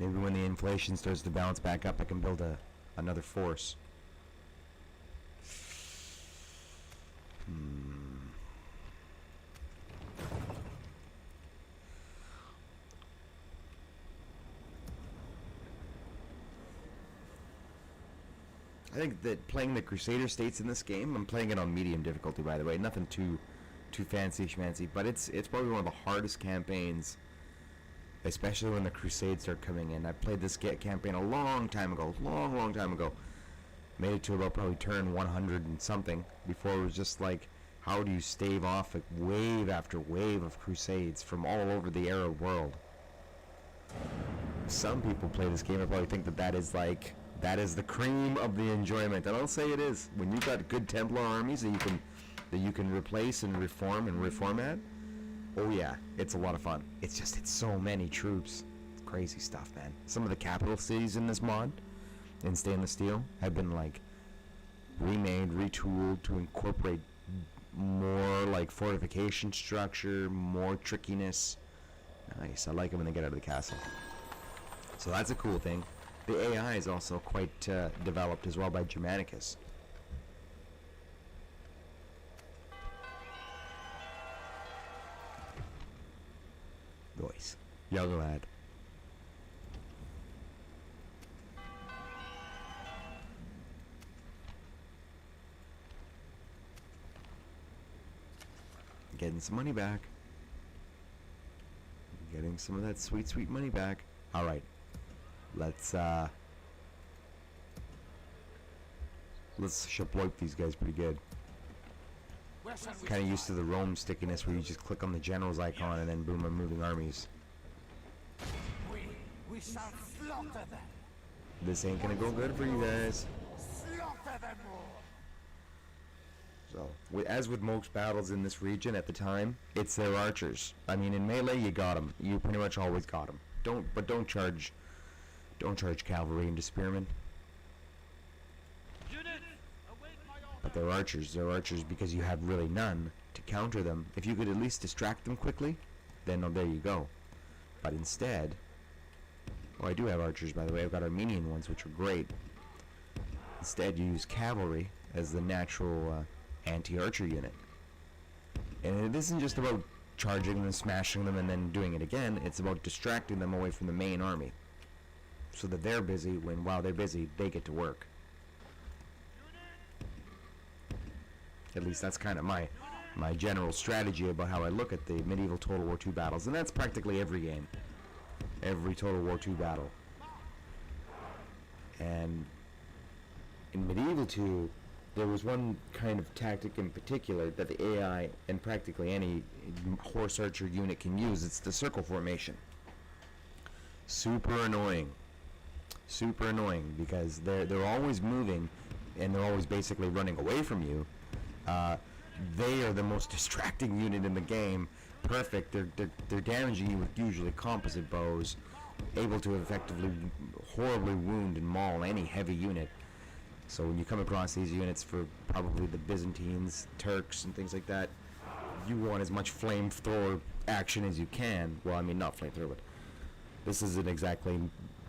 maybe when the inflation starts to bounce back up, I can build another force. I think that playing the Crusader states in this game, I'm playing it on medium difficulty, by the way, nothing too fancy schmancy, but it's probably one of the hardest campaigns, especially when the Crusades start coming in. I played this campaign a long time ago, long time ago. Made it to about probably turn 100 and something before it was just like, how do you stave off like wave after wave of Crusades from all over the Arab world? Some people play this game and probably think that is the cream of the enjoyment, and I'll say it is. When you've got good Templar armies that you can replace and reform and reformat, oh yeah, it's a lot of fun. It's so many troops. It's crazy stuff, man. Some of the capital cities in this mod, in stainless steel, have been like remade, retooled to incorporate more like fortification structure, more trickiness. Nice. I like it when they get out of the castle. So that's a cool thing. The AI is also quite developed as well by Germanicus. Nice. Young lad. Getting some money back. Getting some of that sweet, sweet money back. Alright. Let's shaploip these guys pretty good. Kind of used to the Rome stickiness where you just click on the general's icon and then boom, I'm moving armies. We shall slaughter them. This ain't gonna go good for you guys. Slaughter them all. So, as with most battles in this region at the time, it's their archers. I mean, in melee, you got them. You pretty much always got them. Don't charge cavalry into spearmen. But they're archers. They're archers because you have really none to counter them. If you could at least distract them quickly, then there you go. But instead, I do have archers, by the way. I've got Armenian ones, which are great. Instead, you use cavalry as the natural anti-archer unit. And it isn't just about charging them, smashing them, and then doing it again. It's about distracting them away from the main army, so that they're busy. While they're busy, they get to work. At least that's kind of my general strategy about how I look at the medieval Total War II battles, and that's practically every game, every Total War II battle. And in Medieval 2, there was one kind of tactic in particular that the AI and practically any horse archer unit can use. It's the circle formation. Super annoying because they're always moving and they're always basically running away from you. They are the most distracting unit in the game. Perfect. They're damaging you with usually composite bows, able to effectively horribly wound and maul any heavy unit. So when you come across these units for probably the Byzantines, Turks, and things like that, you want as much flamethrower action as you can. Well, I mean, not flamethrower, but this isn't exactly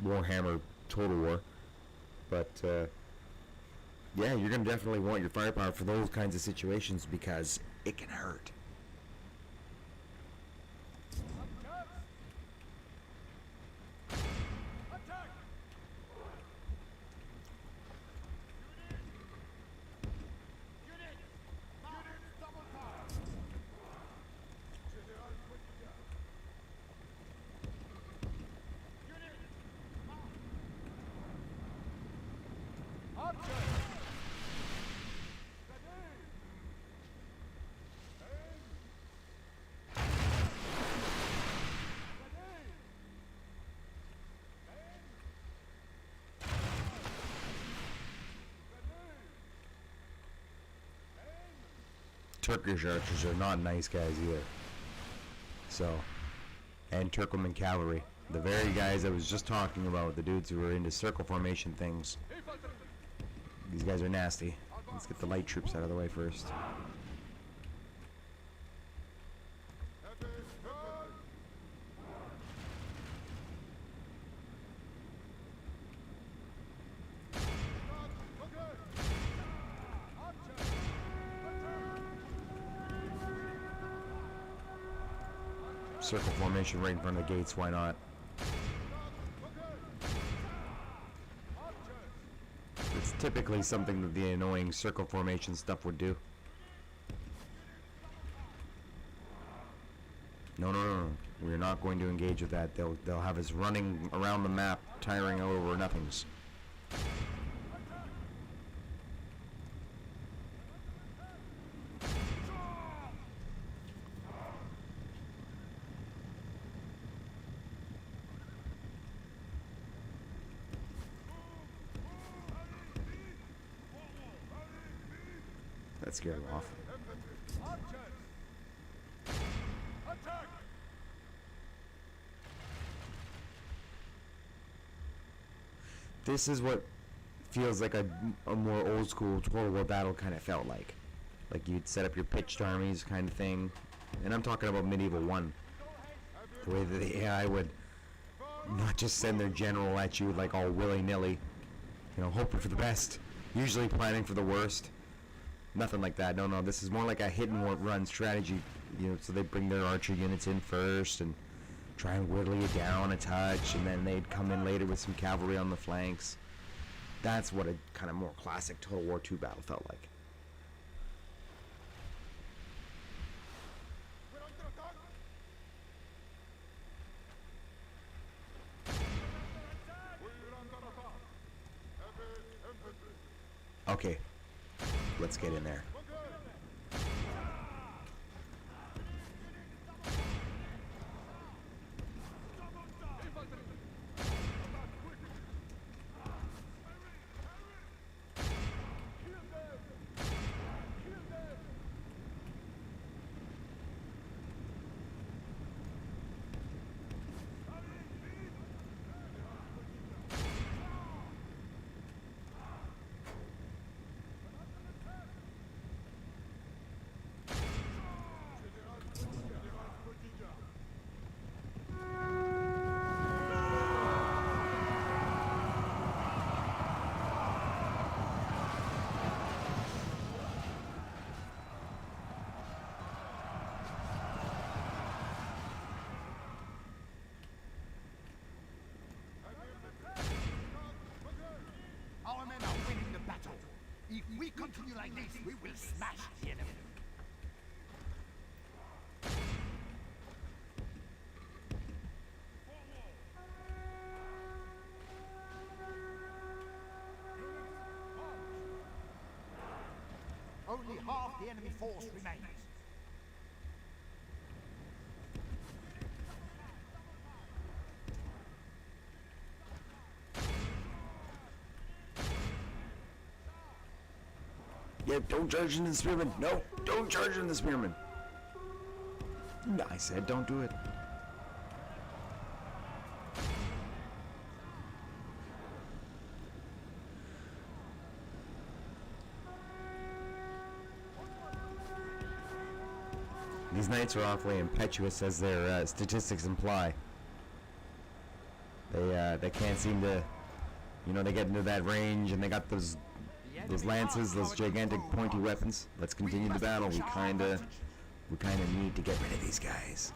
Warhammer Total War. But yeah, you're gonna definitely want your firepower for those kinds of situations because it can hurt. Turkish archers are not nice guys either. So, and Turkmen cavalry, the very guys I was just talking about, the dudes who are into circle formation things. These guys are nasty. Let's get the light troops out of the way first. Circle formation right in front of the gates, why not? It's typically something that the annoying circle formation stuff would do. No, no, no, no. We're not going to engage with that. They'll have us running around the map, tiring out over nothings. That scared him off. This is what feels like a more old school Total War battle kind of felt like. Like you'd set up your pitched armies kind of thing. And I'm talking about Medieval 1. The way that the AI would not just send their general at you like all willy-nilly, you know, hoping for the best, usually planning for the worst. Nothing like that. No, no. This is more like a hit and run strategy. You know, so they bring their archer units in first and try and whittle you down a touch, and then they'd come in later with some cavalry on the flanks. That's what a kind of more classic Total War II battle felt like. Okay. Let's get in there. Our men are winning the battle. If we continue like this, we will smash the enemy. Only half the enemy force remains. Yeah, don't charge into the spearmen. No, don't charge into the spearmen. I said don't do it. These knights are awfully impetuous, as their statistics imply. They can't seem to, you know, they get into that range and they got those those lances, those gigantic pointy weapons. Let's continue the battle. We kinda need to get rid of these guys.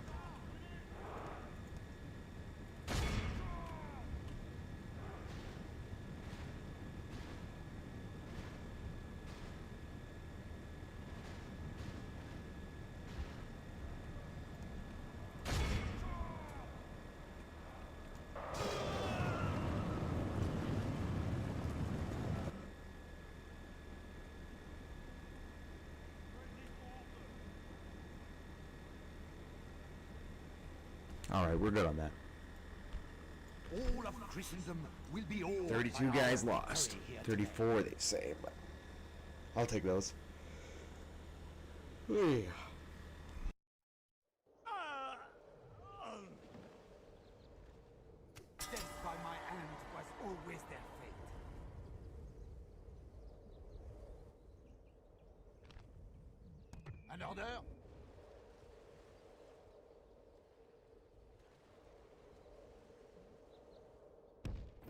Alright, we're good on that. All of Christendom will be awed 32 by our guys lost. victory here 34 they say, but I'll take those. Hey. Death by my hand was always their fate. An order?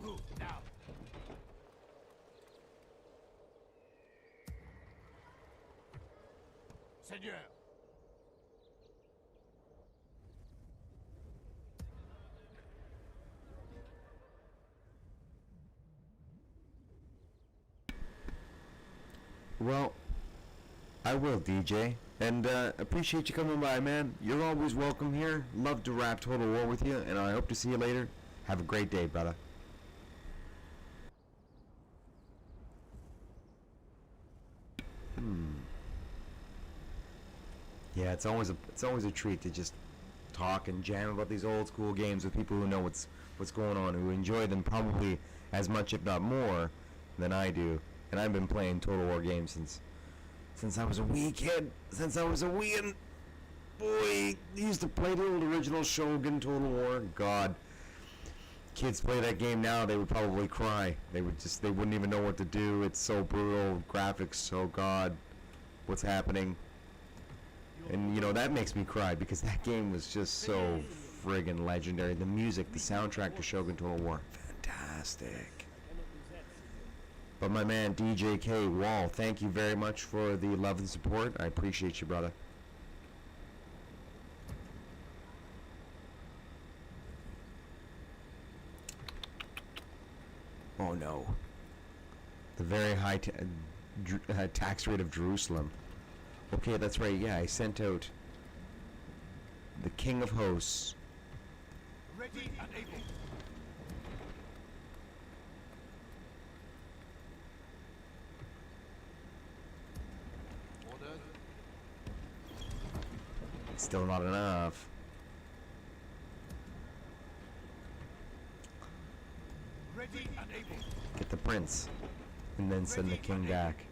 Move now. Seigneur. Well, I will, DJ. And appreciate you coming by, man. You're always welcome here. Love to rap Total War with you, and I hope to see you later. Have a great day, brother. Yeah, it's always a treat to just talk and jam about these old school games with people who know what's going on, who enjoy them probably as much, if not more, than I do. And I've been playing Total War games since I was a wee kid. Since I was a wee and boy, used to play the old original Shogun Total War. God, kids play that game now, they would probably cry. They wouldn't even know what to do. It's so brutal, graphics. So God, what's happening? And you know that makes me cry because that game was just so friggin' legendary. The music, the soundtrack to Shogun Total War, fantastic. But my man DJ K Wall, thank you very much for the love and support. I appreciate you, brother. Oh no. The very high tax rate of Jerusalem. Okay, that's right. Yeah, I sent out the King of Hosts. Ready and able. Ordered. Still not enough. Ready and able. Get the prince, and then send the king back.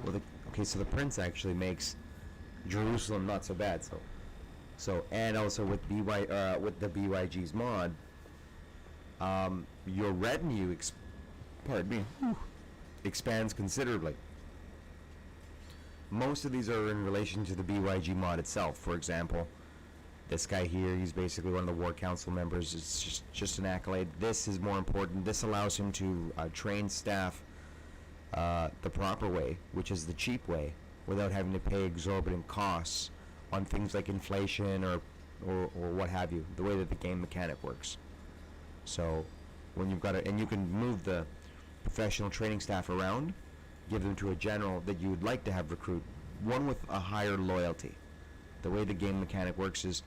Well, okay, so the prince actually makes Jerusalem not so bad. So and also with with the BYG's mod, your retinue expands considerably. Most of these are in relation to the BYG mod itself. For example, this guy here, he's basically one of the War Council members. It's just an accolade. This is more important. This allows him to train staff the proper way, which is the cheap way, without having to pay exorbitant costs on things like inflation or what have you, the way that the game mechanic works. So when you've got and you can move the professional training staff around, give them to a general that you would like to have recruit, one with a higher loyalty. The way the game mechanic works is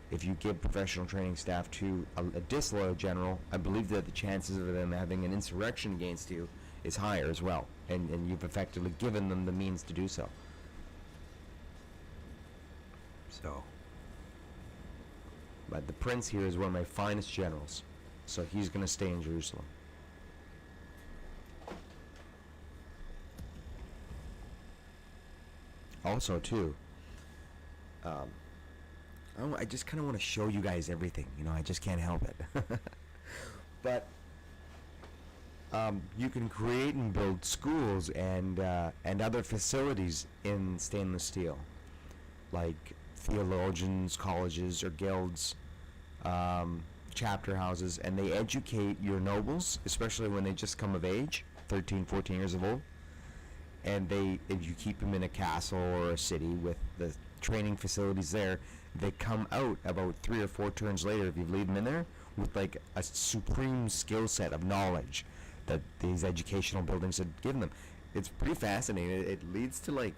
if you give professional training staff to a disloyal general, I believe that the chances of them having an insurrection against you is higher as well, and you've effectively given them the means to do so. So, but the prince here is one of my finest generals, so he's going to stay in Jerusalem. Also, too, I just kind of want to show you guys everything. You know, I just can't help it. But you can create and build schools and other facilities in stainless steel, like theologians, colleges, or guilds, chapter houses, and they educate your nobles, especially when they just come of age, 13, 14 years of old. And if you keep them in a castle or a city with the training facilities there, they come out about 3 or 4 turns later, if you leave them in there, with like a supreme skill set of knowledge that these educational buildings have given them. It's pretty fascinating. It leads to like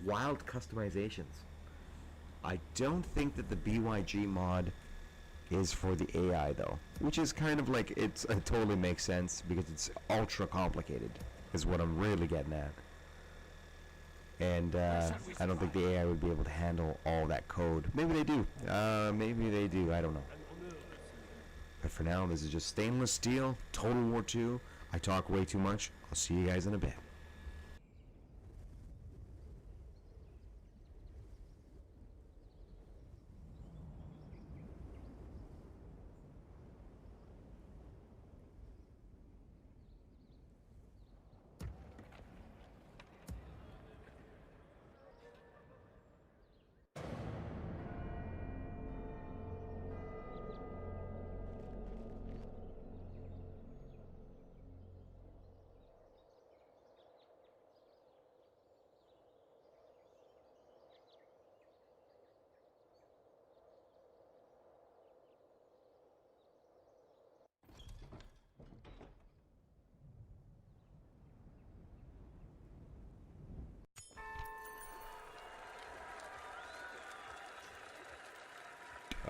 wild customizations. I don't think that the BYG mod is for the AI though, which is kind of like it totally makes sense because it's ultra complicated, is what I'm really getting at. And I don't think the AI would be able to handle all that code. Maybe they do. Maybe they do. I don't know. But for now, this is just stainless steel, Total War II. I talk way too much. I'll see you guys in a bit.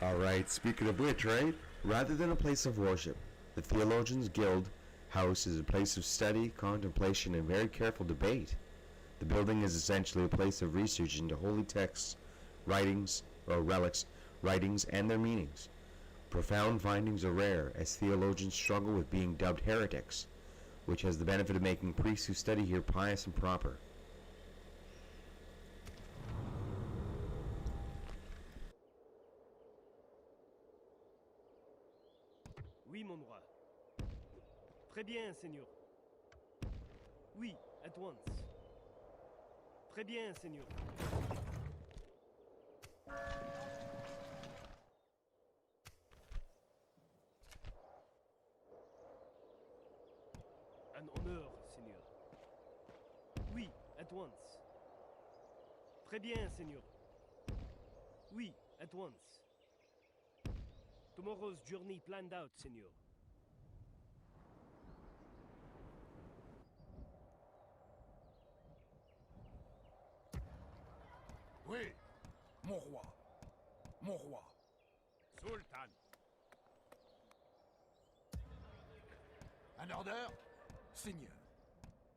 Alright, speaking of which, right? Rather than a place of worship, the Theologians Guild House is a place of study, contemplation, and very careful debate. The building is essentially a place of research into holy texts, writings, or relics, writings, and their meanings. Profound findings are rare, as theologians struggle with being dubbed heretics, which has the benefit of making priests who study here pious and proper. Oui, mon roi. Très bien, Seigneur. Oui, at once. Très bien, Seigneur. An honneur, Seigneur. Oui, at once. Très bien, Seigneur. Oui, at once. Tomorrow's journey planned out, Seigneur. Oui, mon roi. Mon roi. Sultan. An order? Seigneur.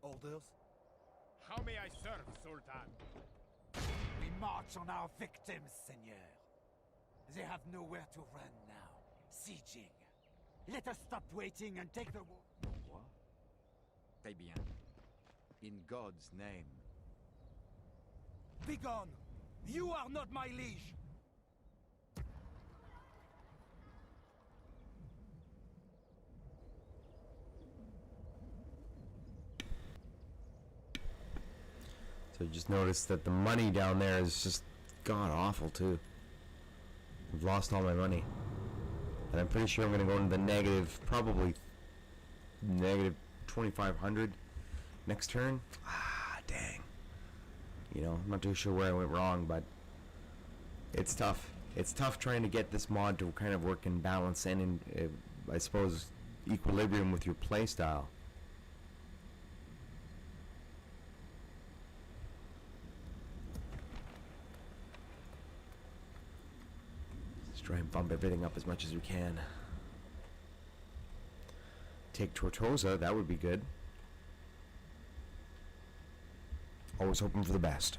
Orders? How may I serve, Sultan? We march on our victims, Seigneur. They have nowhere to run now. Sieging. Let us stop waiting and take the war. Mon roi? Très bien. In God's name. Begone! You are not my liege! So just notice that the money down there is just god awful too. I've lost all my money. And I'm pretty sure I'm going to go into the negative, probably negative 2,500 next turn. Ah, dang. You know, I'm not too sure where I went wrong, but it's tough. It's tough trying to get this mod to kind of work in balance and in, I suppose, equilibrium with your playstyle. Try and bump everything up as much as we can. Take Tortosa, that would be good. Always hoping for the best.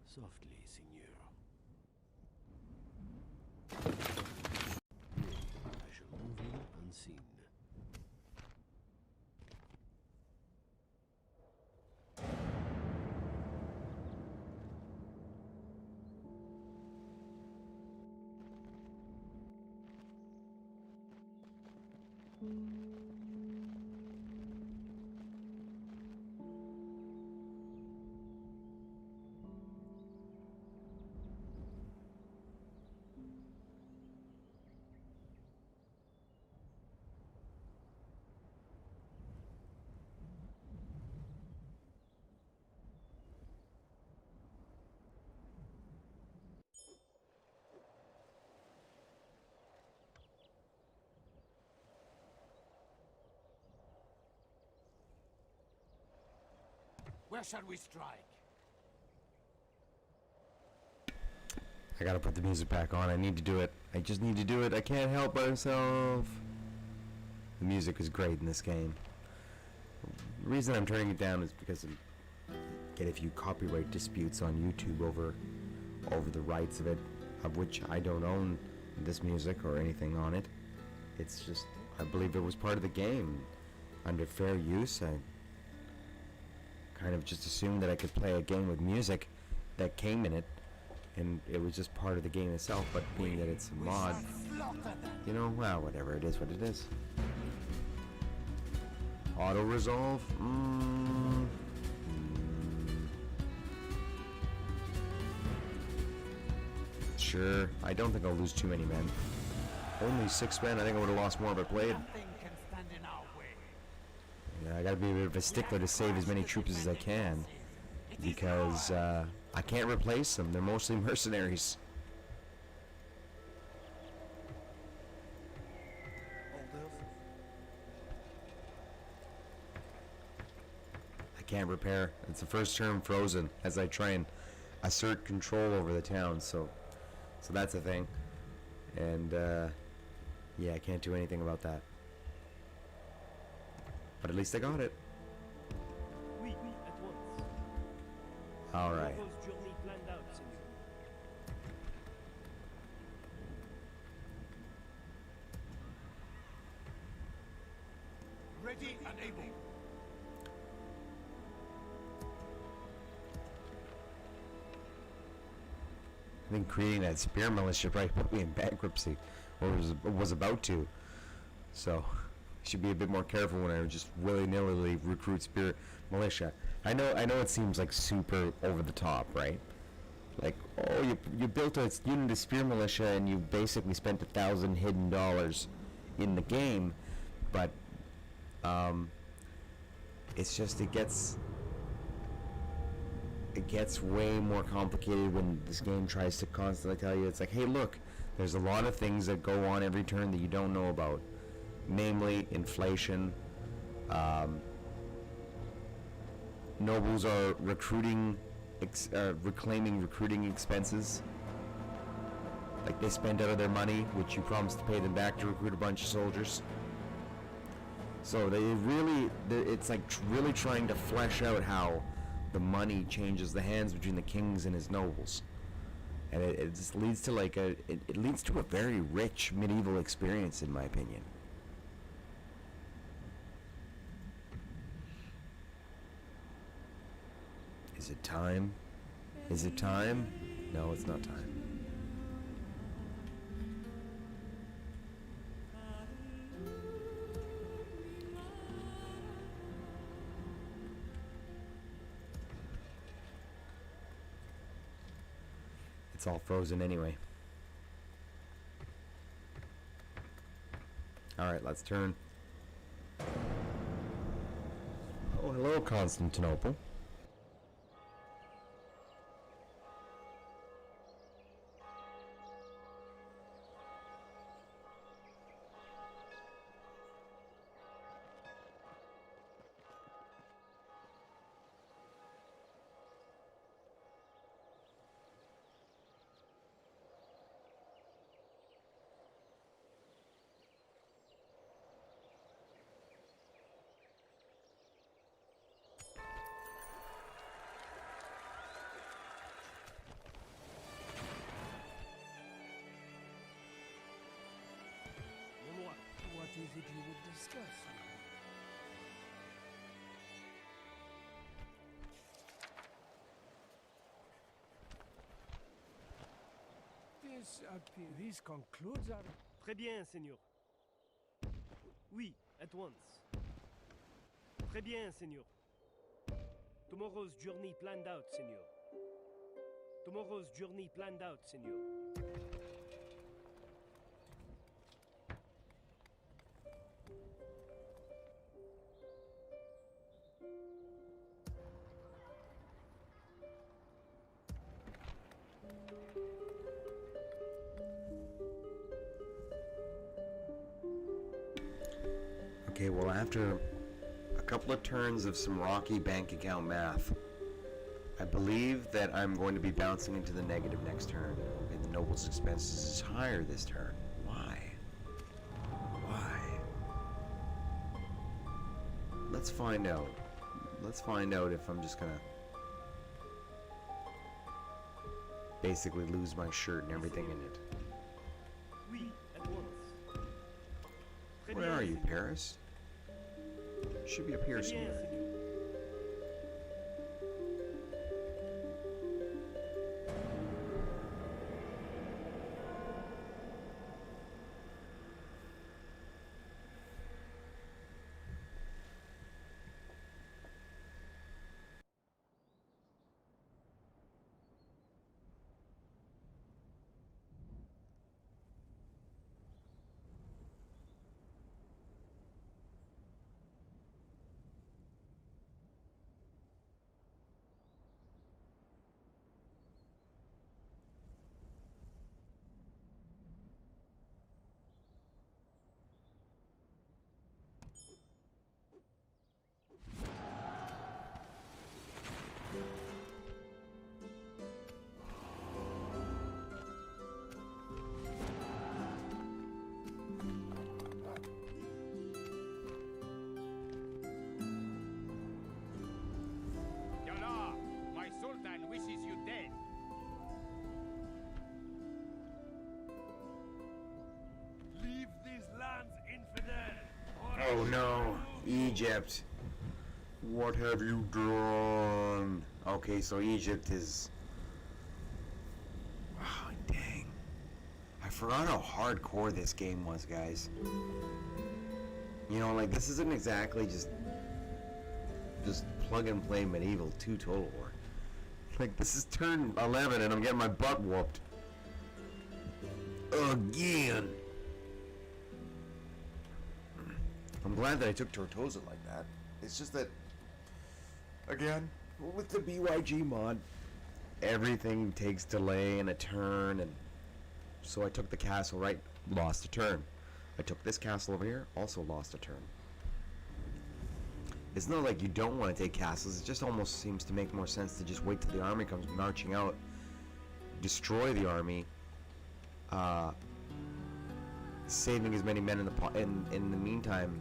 Softly, Seigneur. I shall move in unseen. Where shall we strike? I gotta put the music back on. I need to do it. I just need to do it. I can't help myself. The music is great in this game. The reason I'm turning it down is because I get a few copyright disputes on YouTube over the rights of it, of which I don't own this music or anything on it. It's just, I believe it was part of the game. Under fair use, I kind of just assumed that I could play a game with music that came in it, and it was just part of the game itself, but being that it's a mod, you know, well, whatever, it is what it is. Auto-resolve? Sure, I don't think I'll lose too many men. Only 6 men, I think I would have lost more if I played. Nothing can stand in our way. Yeah, I gotta be a bit of a stickler to save as many troops as I can, because I can't replace them. They're mostly mercenaries. I can't repair. It's the first turn frozen as I try and assert control over the town, so that's a thing. And yeah, I can't do anything about that. But at least I got it. Oui, at once. All right. Tomorrow's journey planned out, Senor. Ready and able. I think creating that spear militia probably put me in bankruptcy, or was about to. So, should be a bit more careful when I just willy-nilly recruit spear militia. I know it seems like super over the top, right? Like, oh, you built a unit of spear militia and you basically spent $1,000 hidden in the game, but it's just it gets way more complicated when this game tries to constantly tell you, it's like, hey, look, there's a lot of things that go on every turn that you don't know about, namely inflation. Nobles are reclaiming recruiting expenses. Like, they spend out of their money, which you promised to pay them back to recruit a bunch of soldiers. So it's like really trying to flesh out how the money changes the hands between the kings and his nobles, and it just leads to like it leads to a very rich medieval experience, in my opinion. Is it time? Is it time? No, it's not time. It's all frozen anyway. Alright, let's turn. Oh, hello, Constantinople. What is it you would discuss? This concludes our... Très bien, Senor. Oui, at once. Très bien, Senor. Tomorrow's journey planned out, Senor. Tomorrow's journey planned out, Senor. Okay, well, after a couple of turns of some rocky bank account math. I believe that I'm going to be bouncing into the negative next turn. Okay, the noble's expenses is higher this turn. Why? Why? Let's find out. Let's find out if I'm just gonna basically lose my shirt and everything in it. Oui, at once. Très Where bien, are you, Seigneur. Paris? Should be up here Très bien, somewhere. Seigneur. Yalla, my sultan wishes you dead. Leave these lands, infidel. or I Oh shall no, remove you. Egypt. What have you done? Okay, so Egypt is... Oh, dang. I forgot how hardcore this game was, guys. You know, like, this isn't exactly just plug and play Medieval 2 Total War. Like, this is turn 11 and I'm getting my butt whooped. Again. I'm glad that I took Tortosa like that. It's just that, again, with the BYG mod, everything takes delay and a turn, and so I took the castle, right, lost a turn. I took this castle over here, also lost a turn. It's not like you don't want to take castles, it just almost seems to make more sense to just wait till the army comes marching out, destroy the army, saving as many men in the meantime,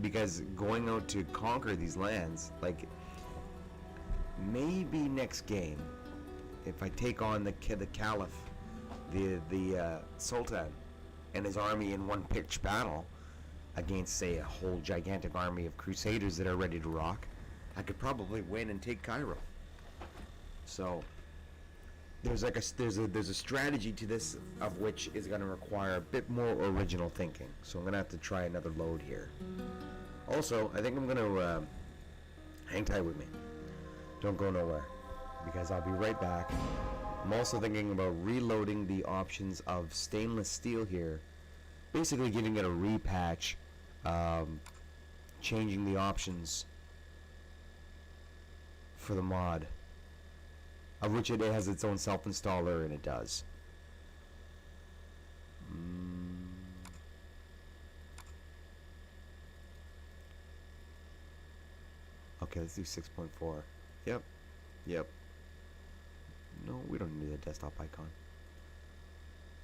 because going out to conquer these lands, like, maybe next game, if I take on the Caliph, the Sultan, and his army in one pitched battle against, say, a whole gigantic army of crusaders that are ready to rock, I could probably win and take Cairo. So there's like there's a strategy to this, of which is going to require a bit more original thinking. So I'm going to have to try another load here. Also, I think I'm going to hang tight with me. Don't go nowhere, because I'll be right back. I'm also thinking about reloading the options of stainless steel here, basically giving it a repatch, changing the options for the mod, of which it has its own self-installer, and it does. Okay, let's do 6.4. Yep. No, we don't need a desktop icon.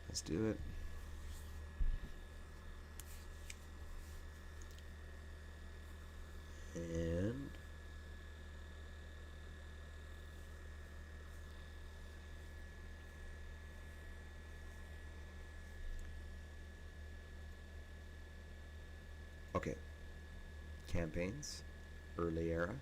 Let's do it. And okay. Campaigns, early era.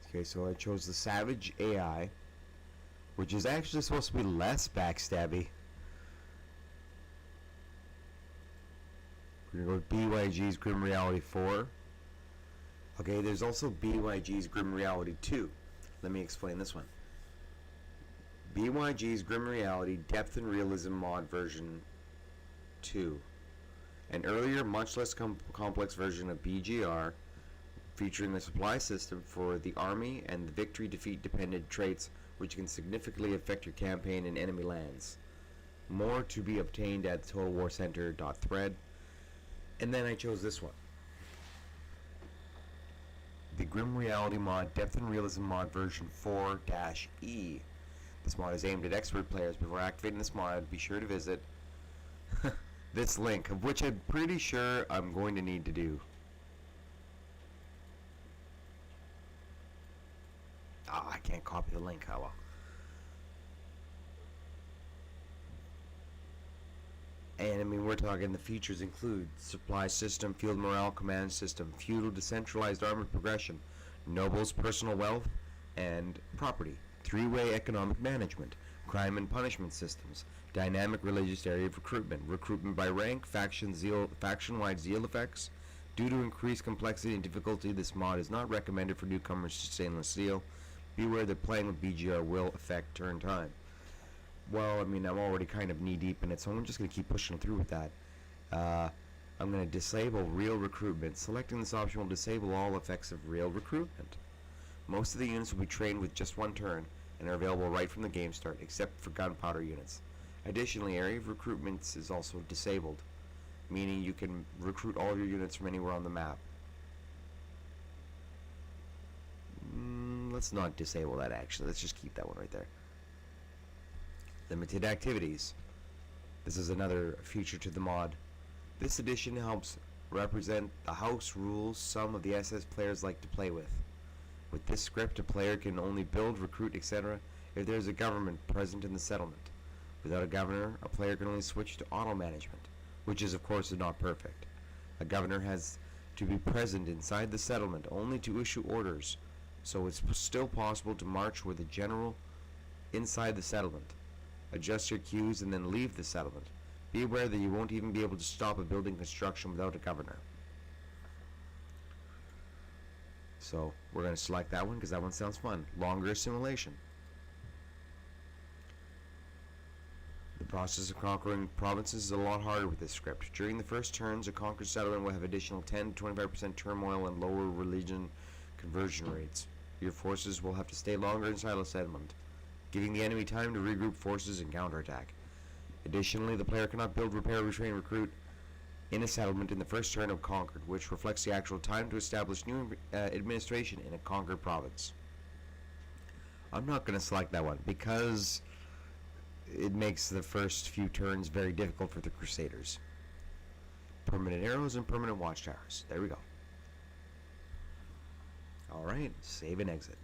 Okay, so I chose the Savage AI, which is actually supposed to be less backstabby. We're going to go with BYG's Grim Reality 4. Okay, there's also BYG's Grim Reality 2. Let me explain this one. BYG's Grim Reality Depth and Realism Mod version 2. An earlier, much less complex version of BGR featuring a supply system for the army and the victory defeat dependent traits which can significantly affect your campaign in enemy lands. More to be obtained at totalwarcenter.thread. And then I chose this one. The Grim Reality mod, Depth and Realism mod version 4-E. This mod is aimed at expert players. Before activating this mod, be sure to visit this link, of which I'm pretty sure I'm going to need to do. I can't copy the link, how well. And I mean, we're talking the features include supply system, field morale command system, feudal decentralized armored progression, nobles personal wealth and property, three-way economic management, crime and punishment systems, dynamic religious area of recruitment, recruitment by rank, faction-wide zeal effects. Due to increased complexity and difficulty, this mod is not recommended for newcomers to stainless steel. Beware that playing with BGR will affect turn time. Well, I mean, I'm already kind of knee-deep in it, so I'm just going to keep pushing through with that. I'm going to disable real recruitment. Selecting this option will disable all effects of real recruitment. Most of the units will be trained with just one turn and are available right from the game start, except for gunpowder units. Additionally, area of recruitments is also disabled, meaning you can recruit all of your units from anywhere on the map. Let's not disable that, actually. Let's just keep that one right there. Limited activities. This is another feature to the mod. This edition helps represent the house rules some of the SS players like to play with. With this script, a player can only build, recruit, etc. if there is a government present in the settlement. Without a governor, a player can only switch to auto management, which is of course not perfect. A governor has to be present inside the settlement only to issue orders, so it's still possible to march with a general inside the settlement, adjust your queues, and then leave the settlement. Be aware that you won't even be able to stop a building construction without a governor. So we're going to select that one because that one sounds fun. Longer assimilation. The process of conquering provinces is a lot harder with this script. During the first turns, a conquered settlement will have additional 10 to 25% turmoil and lower religion conversion rates. Your forces will have to stay longer inside the settlement, giving the enemy time to regroup forces and counterattack. Additionally, the player cannot build, repair, retrain, recruit in a settlement in the first turn of conquered, which reflects the actual time to establish new administration in a conquered province. I'm not going to select that one because it makes the first few turns very difficult for the Crusaders. Permanent arrows and permanent watchtowers. There we go. Alright, save and exit.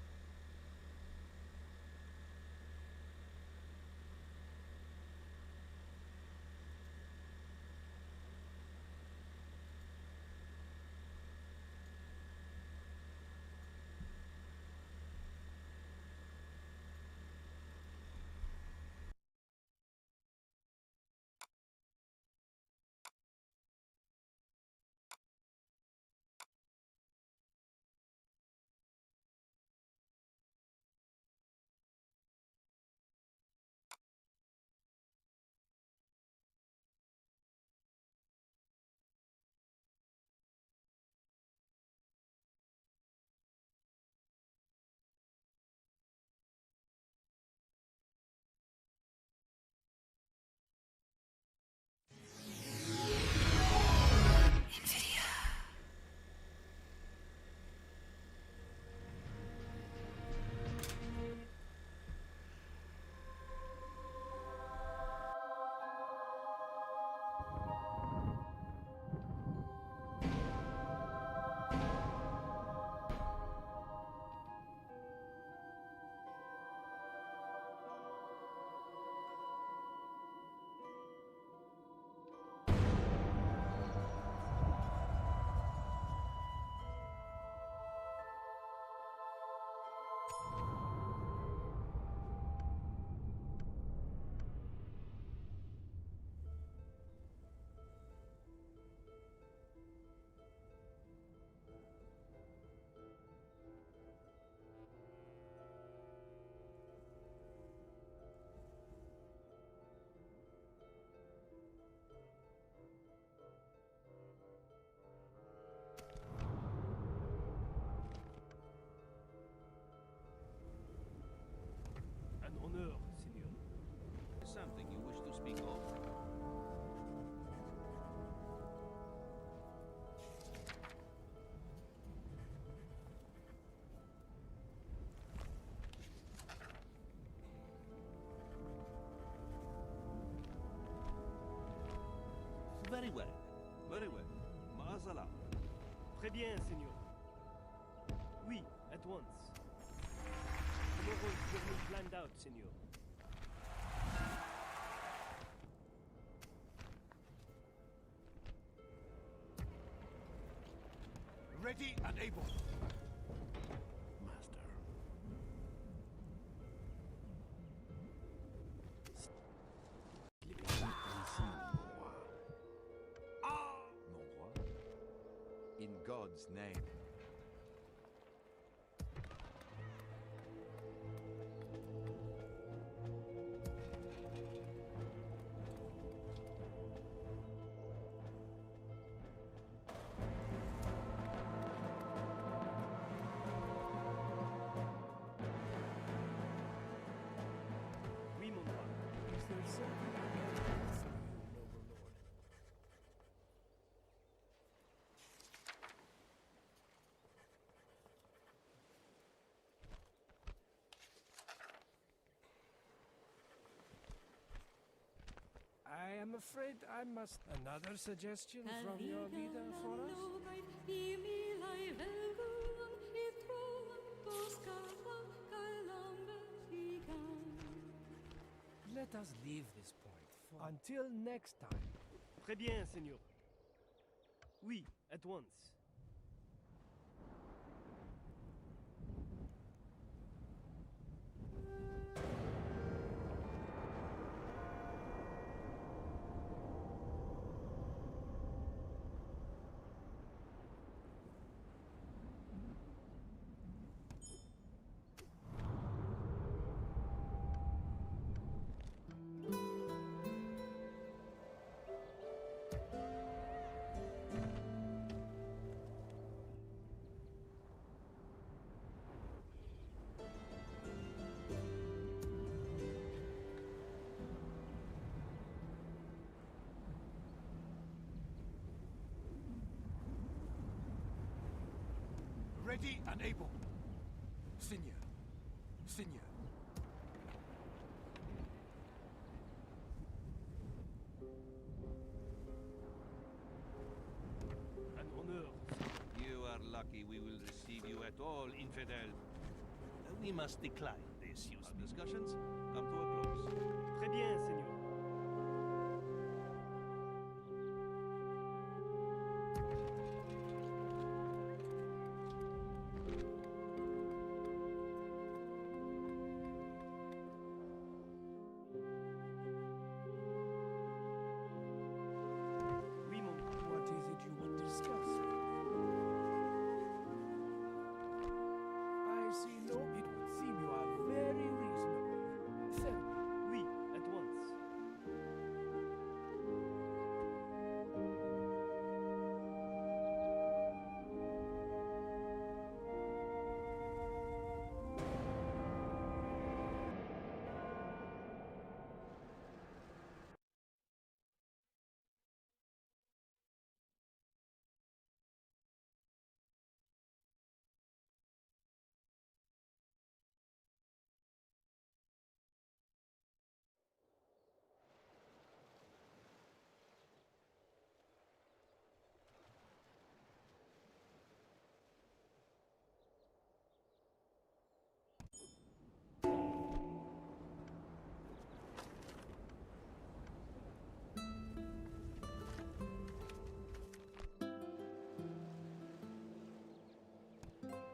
Very well. Very well. Mazala. Très bien, Seigneur. Oui, at once. Tomorrow's journey planned out, Seigneur. Ready and able. Master. Mon roi, in God's name. Oui, mon roi. Is there something I can do for you, noble lord? I am afraid I must. Another suggestion from your leader for us? Let us leave this point for until next time. Très bien, Seigneur. Oui, at once. Ready and able. Seigneur. Seigneur. An honor. You are lucky we will receive you at all, infidel. We must decline this use. Our discussions come to a close. Très bien, Seigneur. Oui, mon roi. What is it you would discuss? I see no. It would seem you are very reasonable. Tell me. Oui, at once.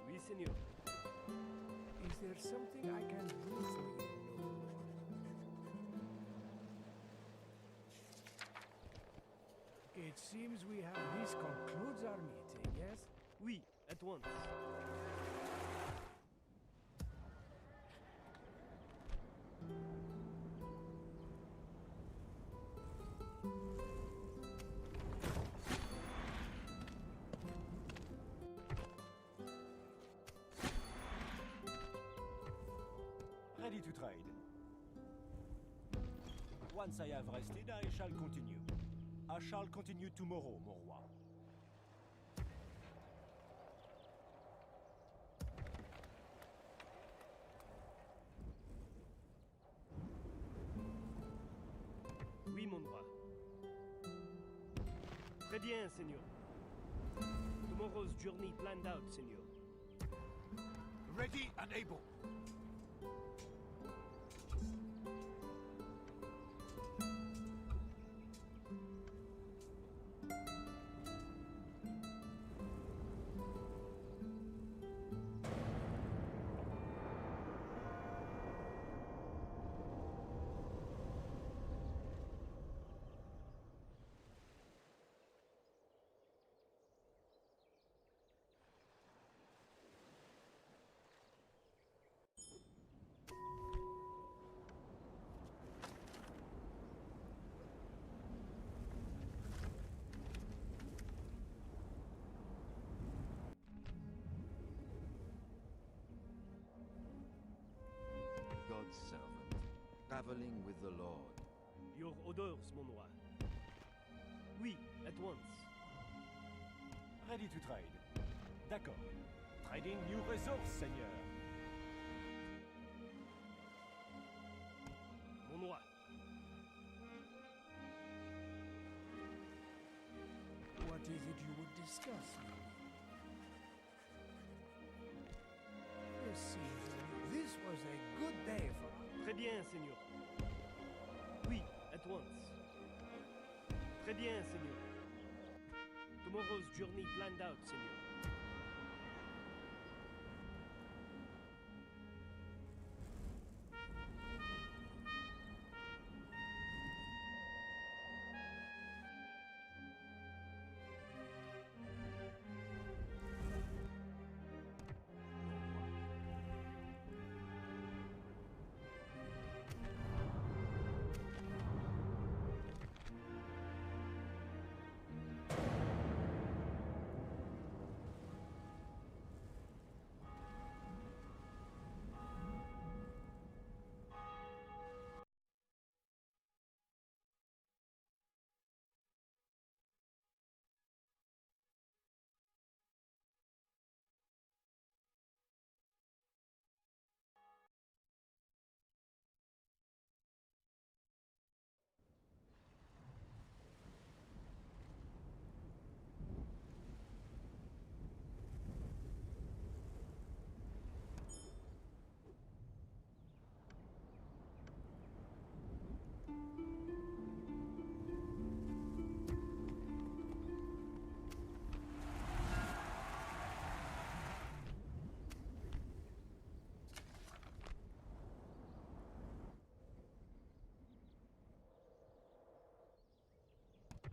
Oui, Seigneur. Is there something I can do for you, noble lord? It seems we have. This concludes our meeting, yes? Oui, at once. Ready to trade. Once I have rested, I shall continue. I shall continue tomorrow, mon roi. Oui, mon roi. Très bien, Seigneur. Tomorrow's journey planned out, Seigneur. Ready and able. God's servant, traveling with the Lord. Your orders, mon roi. Oui, at once. Ready to trade. D'accord. Trading new resource, Seigneur. Mon roi. What is it you would discuss? It seems this was a good day for us. Très bien, Seigneur. Oui, at once. Très bien, Seigneur. Tomorrow's journey planned out, Seigneur.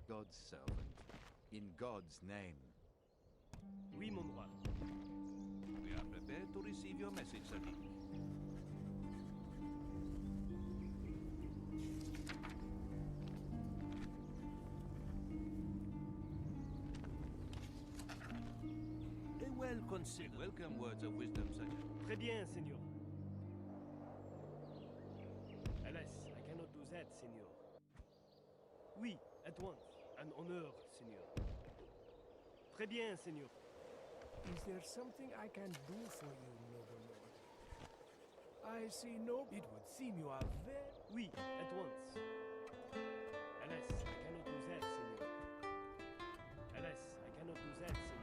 God's servant, in God's name. Oui, mon roi. We are prepared to receive your message, Sadiq. A well-considered. Welcome words of wisdom, Sergeant. Très bien, Seigneur. Alas, I cannot do that, Seigneur. Oui, at once. An honor, Seigneur. Très bien, Seigneur. Is there something I can do for you, noble lord? I see no. It would seem you are very. Oui, at once. Alas, I cannot do that, Seigneur. Alas, I cannot do that, Seigneur.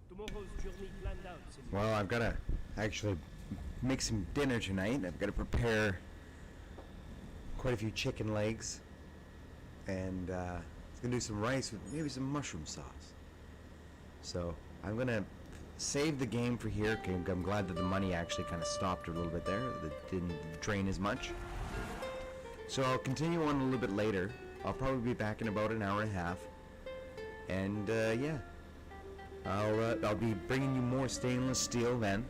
Tomorrow's journey planned out, Seigneur. Well, I've got to actually make some dinner tonight. I've got to prepare quite a few chicken legs, and it's gonna do some rice with maybe some mushroom sauce. So I'm gonna save the game for here. Okay, I'm glad that the money actually kind of stopped a little bit there. That didn't drain as much. So I'll continue on a little bit later. I'll probably be back in about an hour and a half. And yeah, I'll be bringing you more stainless steel then.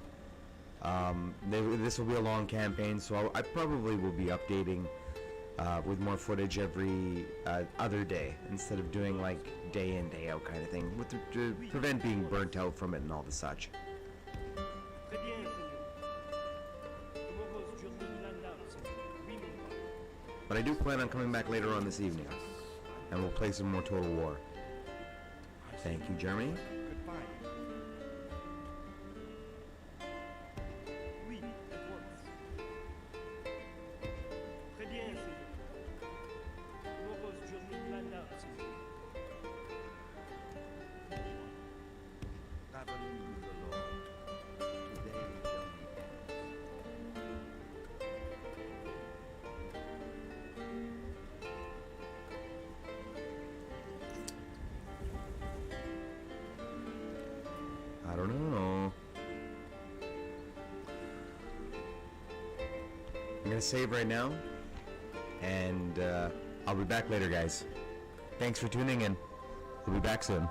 This will be a long campaign, so I probably will be updating with more footage every other day instead of doing like day in day out kind of thing, to prevent being burnt out from it and all the such. Très bien, Seigneur. Tomorrow's journey planned out, Seigneur. Oui, mon père. But I do plan on coming back later on this evening, and we'll play some more Total War. Thank you, Germany. Goodbye. Oui, at once. Très bien, Seigneur. Tomorrow's journey planned out, Seigneur. Traveling with the Lord. Today's journey ends. I don't know. I'm gonna save right now, and I'll be back later, guys. Thanks for tuning in. We'll be back soon.